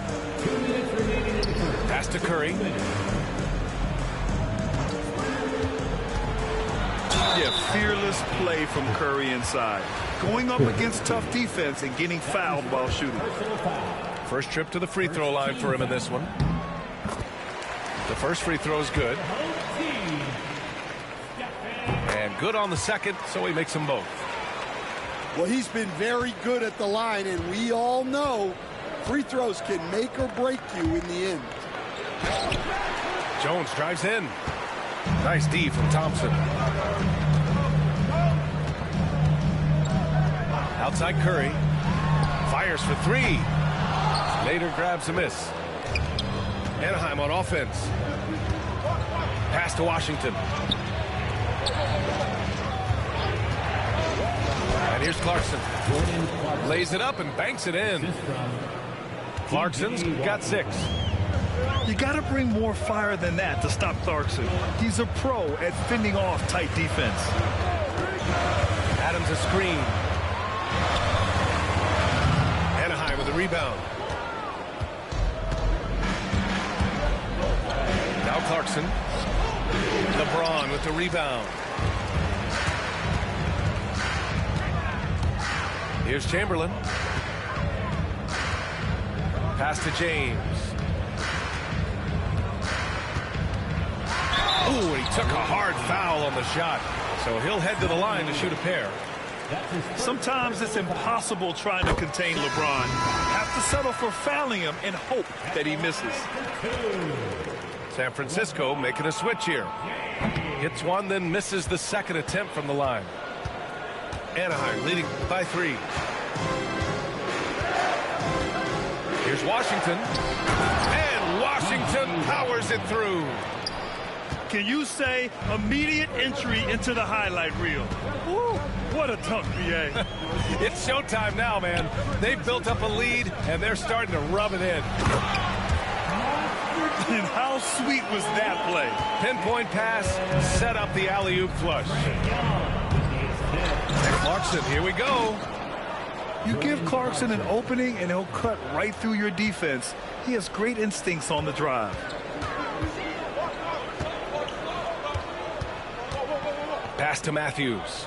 Pass to Curry. Yeah, fearless play from Curry inside. Going up against tough defense and getting fouled while shooting. First trip to the free throw line for him in this one. The first free throw is good. And good on the second, so he makes them both. Well, he's been very good at the line, and we all know free throws can make or break you in the end. Jones drives in. Nice D from Thompson. Outside Curry. Fires for three. Nader grabs a miss. Anaheim on offense. Pass to Washington. And here's Clarkson. Lays it up and banks it in. Clarkson's got 6. You got to bring more fire than that to stop Clarkson. He's a pro at fending off tight defense. Adams a screen. Anaheim with a rebound. Now Clarkson. LeBron with the rebound. Here's Chamberlain. Pass to James. Ooh, he took a hard foul on the shot. So he'll head to the line to shoot a pair. Sometimes it's impossible trying to contain LeBron. Have to settle for fouling him and hope that he misses. San Francisco making a switch here. Hits one, then misses the second attempt from the line. Anaheim leading by 3. Here's Washington. And Washington powers it through. Can you say immediate entry into the highlight reel? Woo, what a dunk, BA. It's showtime now, man. They've built up a lead, and they're starting to rub it in. And how sweet was that play? Pinpoint pass, set up the alley-oop flush. And Clarkson, here we go. You give Clarkson an opening, and he'll cut right through your defense. He has great instincts on the drive. Pass to Matthews.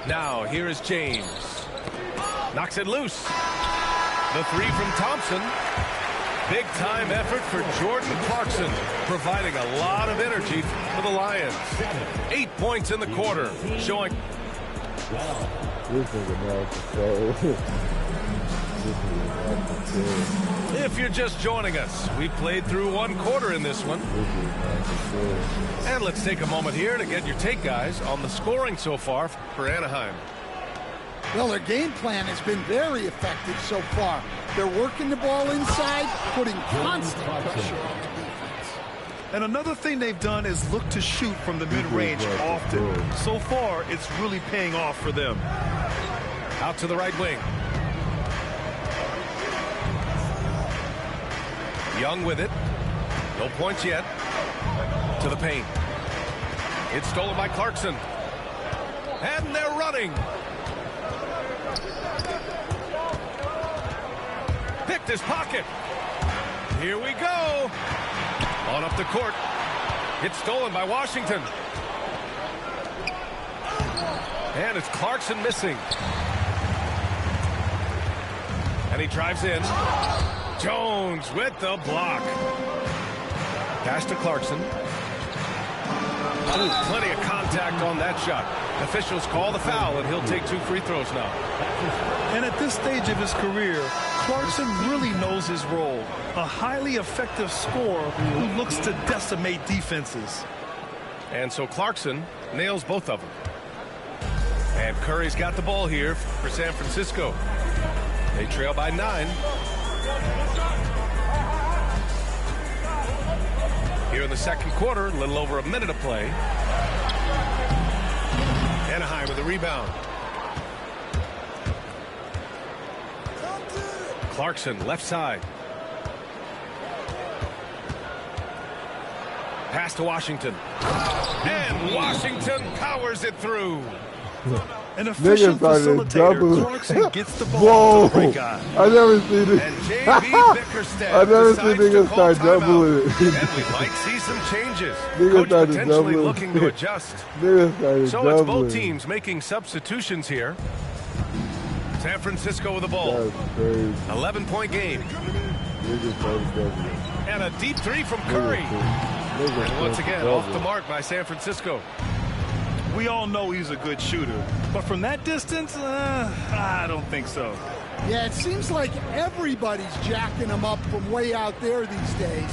Now, here is James. Knocks it loose. The 3 from Thompson. Big-time effort for Jordan Clarkson, providing a lot of energy for the Lions. 8 points in the quarter, showing... If you're just joining us, we've played through 1 quarter in this one. And let's take a moment here to get your take, guys, on the scoring so far for Anaheim. Well, their game plan has been very effective so far. They're working the ball inside, putting constant pressure on the defense. And another thing they've done is look to shoot from the mid-range often. So far, it's really paying off for them. Out to the right wing. Young with it. No points yet. To the paint. It's stolen by Clarkson. And they're running. Picked his pocket. Here we go. On up the court. It's stolen by Washington. And it's Clarkson missing. And he drives in. Jones with the block. Pass to Clarkson. Ooh, plenty of contact on that shot. Officials call the foul, and he'll take 2 free throws now. And at this stage of his career, Clarkson really knows his role. A highly effective scorer who looks to decimate defenses. And so Clarkson nails both of them. And Curry's got the ball here for San Francisco. They trail by 9. Here in the second quarter, a little over a minute of play. Anaheim with the rebound. Clarkson, left side. Pass to Washington. And Washington powers it through. An efficient facilitator. Clarkson gets the ball to the right guy. I never seen it. And J.B. Bickerstaff I never seen decides to niggas call start doubling it. timeout. And we might see some changes. Niggas Coach started potentially doubling. looking to adjust. Niggas started So it's both doubling. teams making substitutions here. San Francisco with the ball. That's crazy. 11-point game. Niggas started doubling. And a deep 3 from Curry. And once again, off the mark by San Francisco. We all know he's a good shooter, but from that distance, I don't think so. Yeah, it seems like everybody's jacking them up from way out there these days.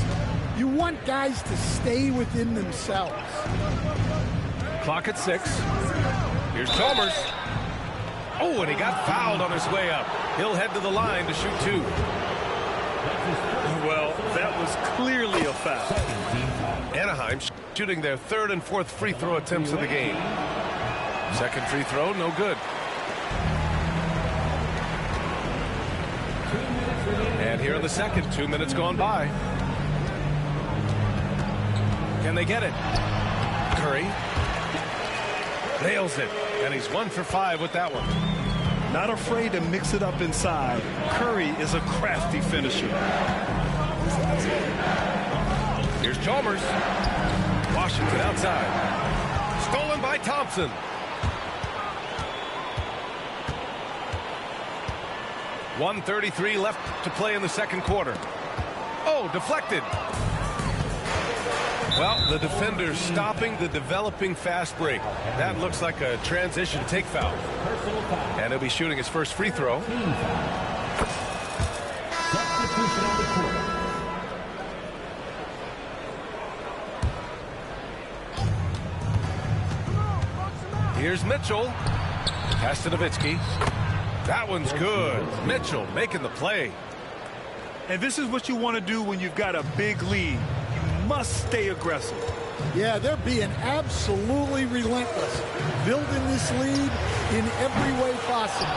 You want guys to stay within themselves. Clock at 6. Here's Chalmers. Oh, and he got fouled on his way up. He'll head to the line to shoot 2. Well, that was clearly a foul. Anaheim shooting their 3rd and 4th free throw attempts of the game. Second free throw, no good. And here in the second, 2 minutes gone by. Can they get it? Curry nails it, and he's 1 for 5 with that one. Not afraid to mix it up inside. Curry is a crafty finisher. Here's Chalmers. Washington outside. Stolen by Thompson. .133 left to play in the second quarter. Oh, deflected. Well, the defender stopping the developing fast break. That looks like a transition take foul. And he'll be shooting his first free throw. Here's Mitchell. Pass to Nowitzki. That one's good. Mitchell making the play. And this is what you want to do when you've got a big lead. You must stay aggressive. Yeah, they're being absolutely relentless, building this lead in every way possible.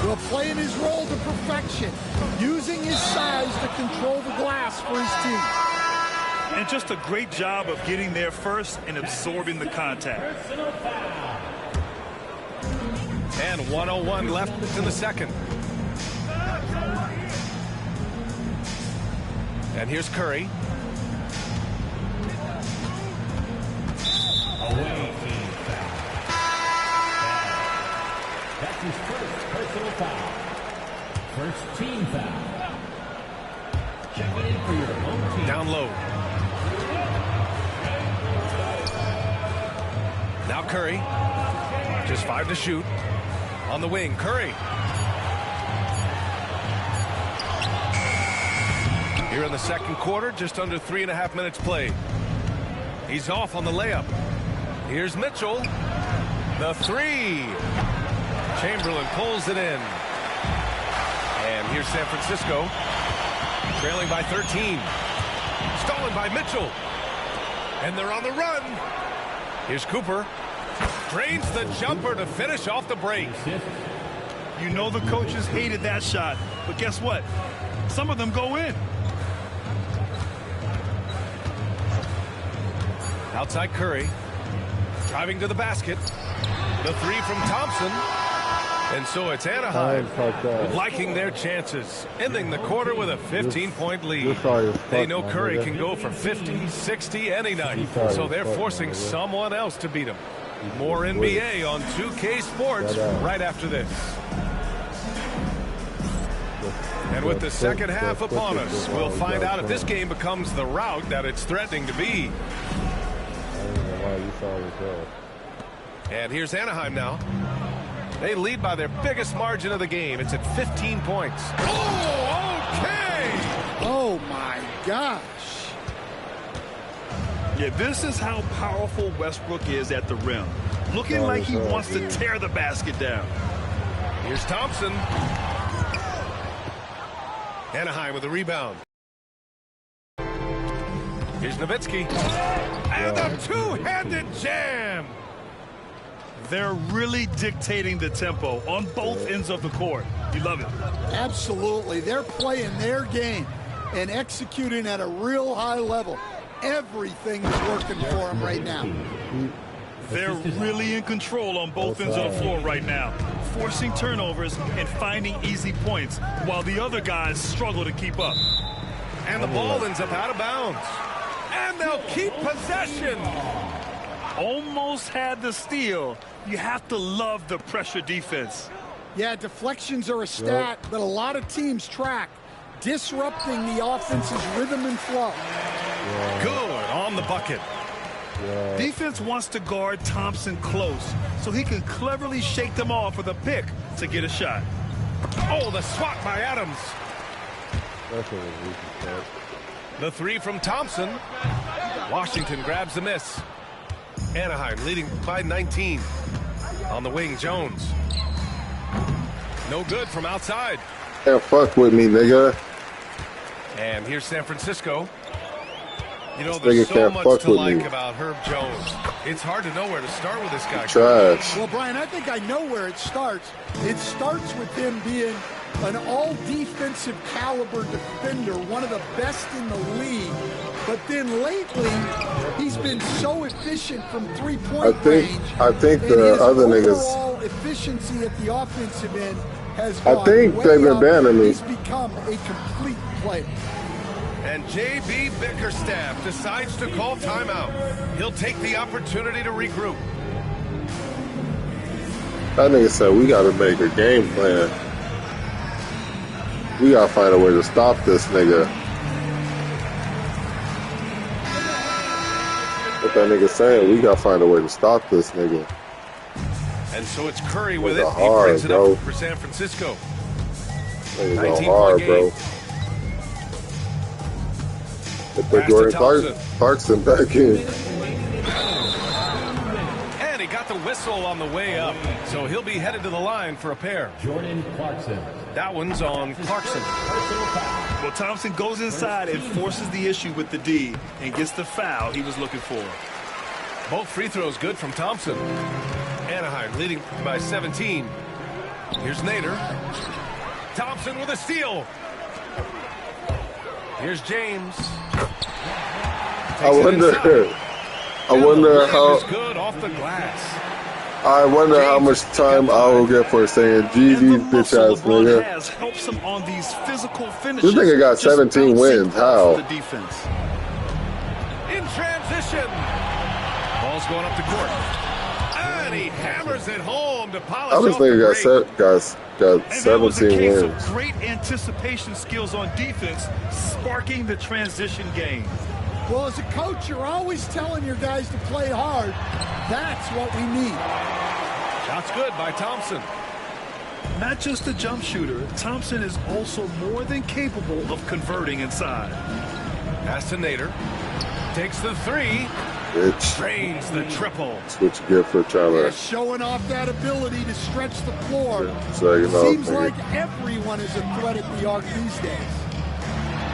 Well, playing his role to perfection, using his size to control the glass for his team. And just a great job of getting there first and absorbing the contact. And 1:01 left in the second. And here's Curry. Away team foul. That's his first personal foul. First team foul. Check it in for your home team. Down low. Now Curry. Just 5 to shoot. On the wing, Curry. Here in the second quarter, just under 3.5 minutes played. He's off on the layup. Here's Mitchell. The 3. Chamberlain pulls it in. And here's San Francisco. Trailing by 13. Stolen by Mitchell. And they're on the run. Here's Cooper. Drains the jumper to finish off the break. You know the coaches hated that shot, but guess what? Some of them go in. Outside Curry. Driving to the basket. The 3 from Thompson. And so it's Anaheim liking their chances, ending the quarter with a 15-point lead. They know Curry can go for 50, 60 any night, so they're forcing someone else to beat him. More NBA on 2K Sports right after this. And with the second half upon us, we'll find out if this game becomes the rout that it's threatening to be. And here's Anaheim now. They lead by their biggest margin of the game. It's at 15 points. Oh, okay! Oh, my gosh. Yeah, this is how powerful Westbrook is at the rim. Looking like he wants to tear the basket down. Here's Thompson. Anaheim with a rebound. Here's Nowitzki. And a two-handed jam. They're really dictating the tempo on both ends of the court. You love it. Absolutely. They're playing their game and executing at a real high level. Everything is working for them right now. They're really in control on both ends of the floor right now, forcing turnovers and finding easy points while the other guys struggle to keep up. And the ball ends up out of bounds. And they'll keep possession. Almost had the steal. You have to love the pressure defense. Yeah, deflections are a stat that a lot of teams track, disrupting the offense's rhythm and flow. Good on the bucket. Defense wants to guard Thompson close so he can cleverly shake them off with a pick to get a shot. Oh, the swat by Adams. The three from Thompson. Washington grabs the miss. Anaheim leading by 19. On the wing, Jones. No good from outside. Can't fuck with me, nigga. And here's San Francisco. You know, there's so much to like about Herb Jones. It's hard to know where to start with this guy. Trash. Well, Brian, I think I know where it starts. It starts with him being an all-defensive caliber defender, one of the best in the league. But then lately, he's been so efficient from three-point range. I think the other niggas. Overall efficiency at the offensive end has gone I think they've been banning me. He's become a complete player. And J.B. Bickerstaff decides to call timeout. He'll take the opportunity to regroup. That nigga said we got to make a game plan. We got to find a way to stop this nigga. What that nigga saying? We got to find a way to stop this nigga. And so it's Curry with it. Hard, he brings it bro. up for San Francisco. Nigga go hard, bro. They put Jordan Clarkson back in. And he got the whistle on the way up. So he'll be headed to the line for a pair. Jordan Clarkson. That one's on Clarkson. Well, Thompson goes inside and forces the issue with the D and gets the foul he was looking for. Both free throws good from Thompson. Anaheim leading by 17. Here's Nader. Thompson with a steal. Here's James. I wonder how. Good off the glass. I wonder how much time I will get for saying GG bitch ass nigga. Helps him on these physical This nigga got 17 wins. How? The defense. In transition. Ball's going up the court. And he hammers it home to polish How this off the nigga got 17 wins. Of great anticipation skills on defense, sparking the transition game. Well, as a coach, you're always telling your guys to play hard. That's what we need. Shots good by Thompson. Not just a jump shooter, Thompson is also more than capable of converting inside. Pass to Nader. Takes the three. Bitch. Drains the triple. That's what you get for trying to. Showing off that ability to stretch the floor. So, you know, seems like everyone is a threat at the arc these days.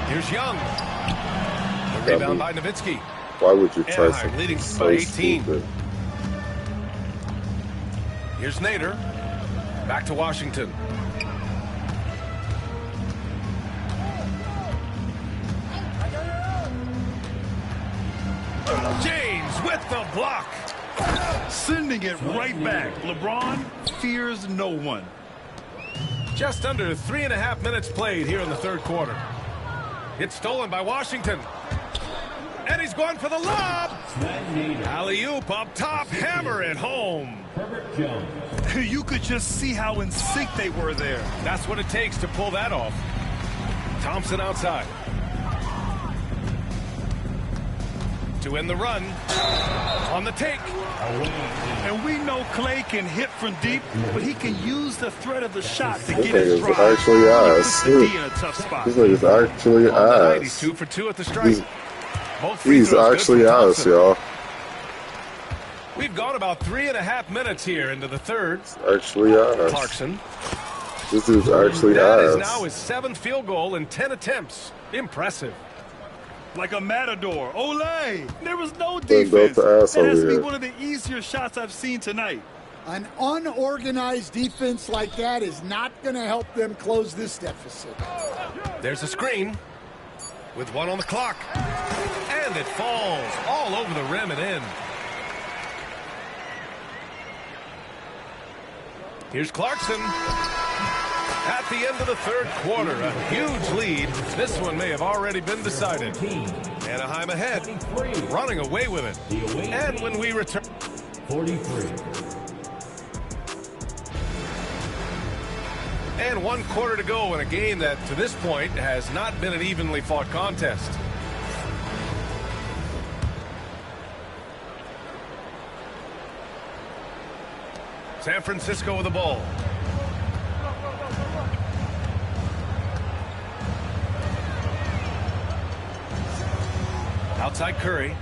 Here's Young. The rebound by Nowitzki. Why would you try Anaheim leading something by so 18. stupid? Here's Nader. Back to Washington. James with the block. Sending it right back. LeBron fears no one. Just under 3.5 minutes played here in the third quarter. It's stolen by Washington. And he's going for the lob. Alley-oop up top. Hammer it home. You could just see how in sync they were there. That's what it takes to pull that off. Thompson outside. To end the run. On the take. And we know Clay can hit from deep, but he can use the threat of the shot to This get his nigga's drive. actually ass. He puts the D in a tough spot. This nigga's actually ass. He's 2 for 2 at the stripe. He's actually ass, y'all. We've gone about 3.5 minutes here into the third. Actually ass. Clarkson. This dude's actually That is ass. now his 7th field goal in 10 attempts. Impressive. Like a matador. Olay! There was no Been defense. built to ass That has over to be here. one of the easier shots I've seen tonight. An unorganized defense like that is not going to help them close this deficit. There's a screen with 1 on the clock. And it falls all over the rim and in. Here's Clarkson. At the end of the third quarter, a huge lead. This one may have already been decided. Anaheim ahead, running away with it. And when we return... 43. And 1 quarter to go in a game that, to this point, has not been an evenly fought contest. San Francisco with the ball. Outside Curry.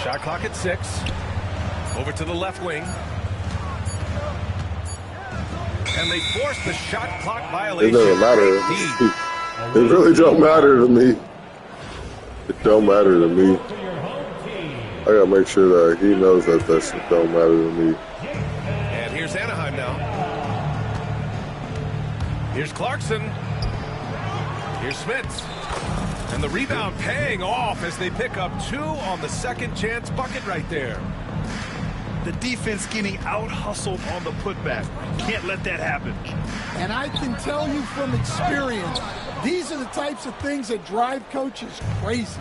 Shot clock at 6. Over to the left wing. And they force the shot clock violation. It doesn't matter. It really don't matter to me. It don't matter to me. I gotta make sure that he knows that that shit don't matter to me. And here's Anaheim now. Here's Clarkson. Here's Smits. And the rebound paying off as they pick up 2 on the second chance bucket right there. The defense getting out-hustled on the putback. Can't let that happen. And I can tell you from experience, these are the types of things that drive coaches crazy.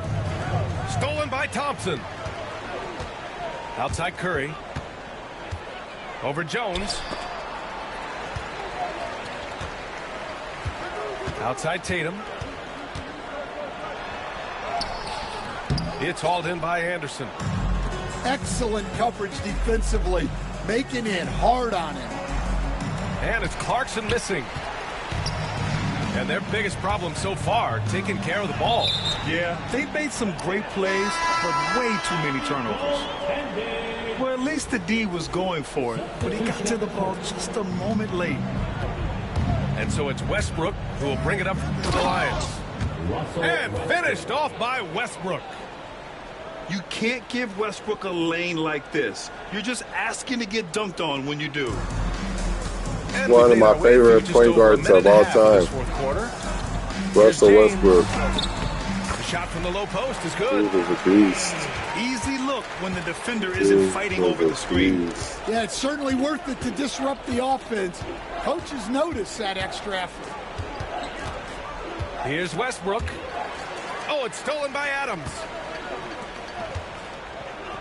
Stolen by Thompson. Outside Curry. Over Jones. Outside Tatum. It's hauled in by Anderson. Excellent coverage defensively, making it hard on him. And it's Clarkson missing. And their biggest problem so far, taking care of the ball. Yeah, they've made some great plays, but way too many turnovers. Well, at least the D was going for it, but he got to the ball just a moment late. And so it's Westbrook who will bring it up for the Lions. And finished off by Westbrook. You can't give Westbrook a lane like this. You're just asking to get dunked on when you do. And one of my favorite point guards of all time. Russell Westbrook. The shot from the low post is good. He was a beast. Easy look when the defender isn't fighting over the screen. Yeah, it's certainly worth it to disrupt the offense. Coaches notice that extra effort. Here's Westbrook. Oh, it's stolen by Adams.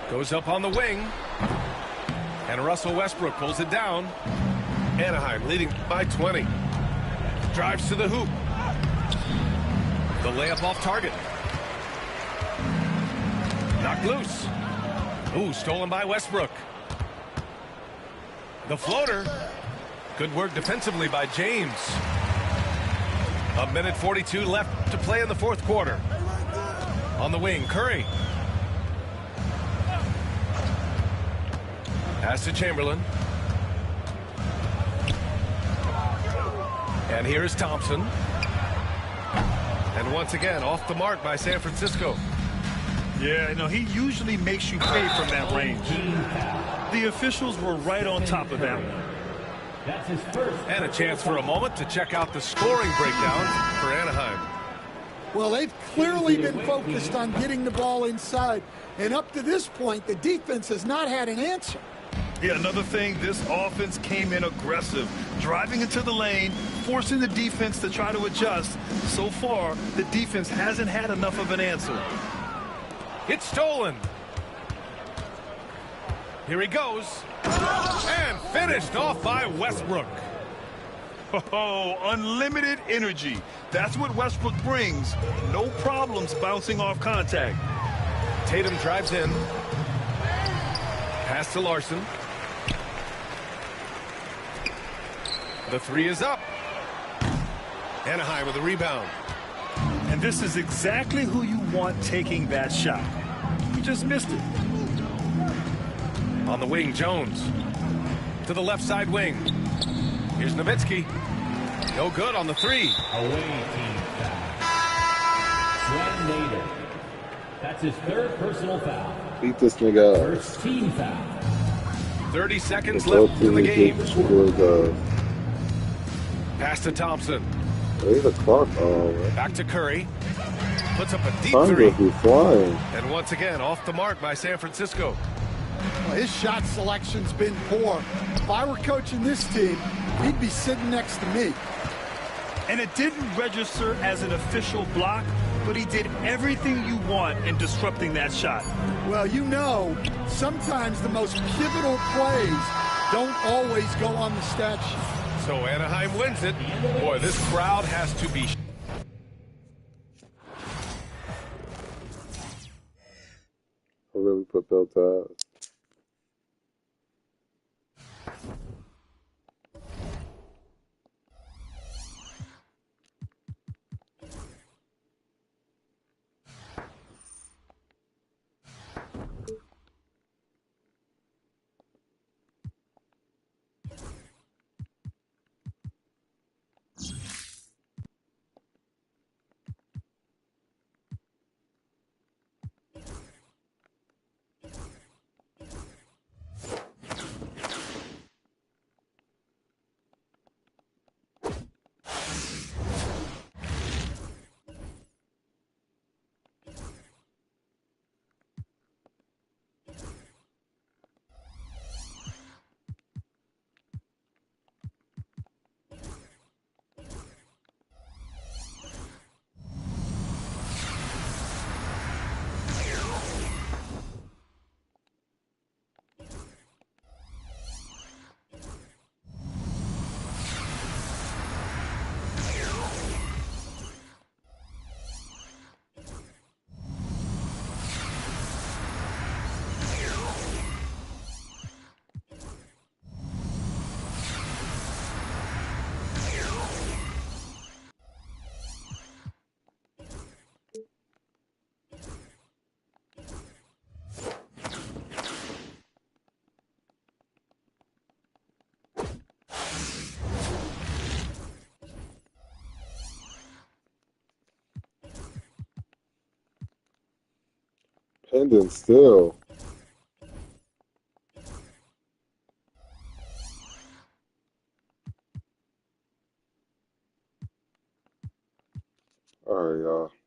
Goes up on the wing. And Russell Westbrook pulls it down. Anaheim leading by 20. Drives to the hoop. The layup off target. Knocked loose. Ooh, stolen by Westbrook. The floater. Good work defensively by James. 1:42 left to play in the fourth quarter. On the wing, Curry. Pass to Chamberlain. And here is Thompson. And once again, off the mark by San Francisco. Yeah, no, he usually makes you pay from that range. The officials were right on top of that one. And a chance for a moment to check out the scoring breakdown for Anaheim. Well, they've clearly been focused on getting the ball inside. And up to this point, the defense has not had an answer. Yeah, another thing, this offense came in aggressive, driving into the lane, forcing the defense to try to adjust. So far, the defense hasn't had enough of an answer. It's stolen. Here he goes. And finished off by Westbrook. Oh, unlimited energy. That's what Westbrook brings. No problems bouncing off contact. Tatum drives in. Pass to Larson. The three is up. Anaheim with the rebound. And this is exactly who you want taking that shot. He just missed it. On the wing, Jones. To the left side wing. Here's Nowitzki. No good on the three. Away team foul. Sven Nader. That's his third personal foul. Beat this nigga up. First team foul. 30 seconds left in the game. Pass to Thompson. There's a clock on. Back to Curry. Puts up a deep Time three. to be flying. And once again, off the mark by San Francisco. Well, his shot selection's been poor. If I were coaching this team, he'd be sitting next to me. And it didn't register as an official block, but he did everything you want in disrupting that shot. Well, you know, sometimes the most pivotal plays don't always go on the stat sheet. So Anaheim wins it. Boy, this crowd has to be... I really put those tabs. Pending still. All right, y'all.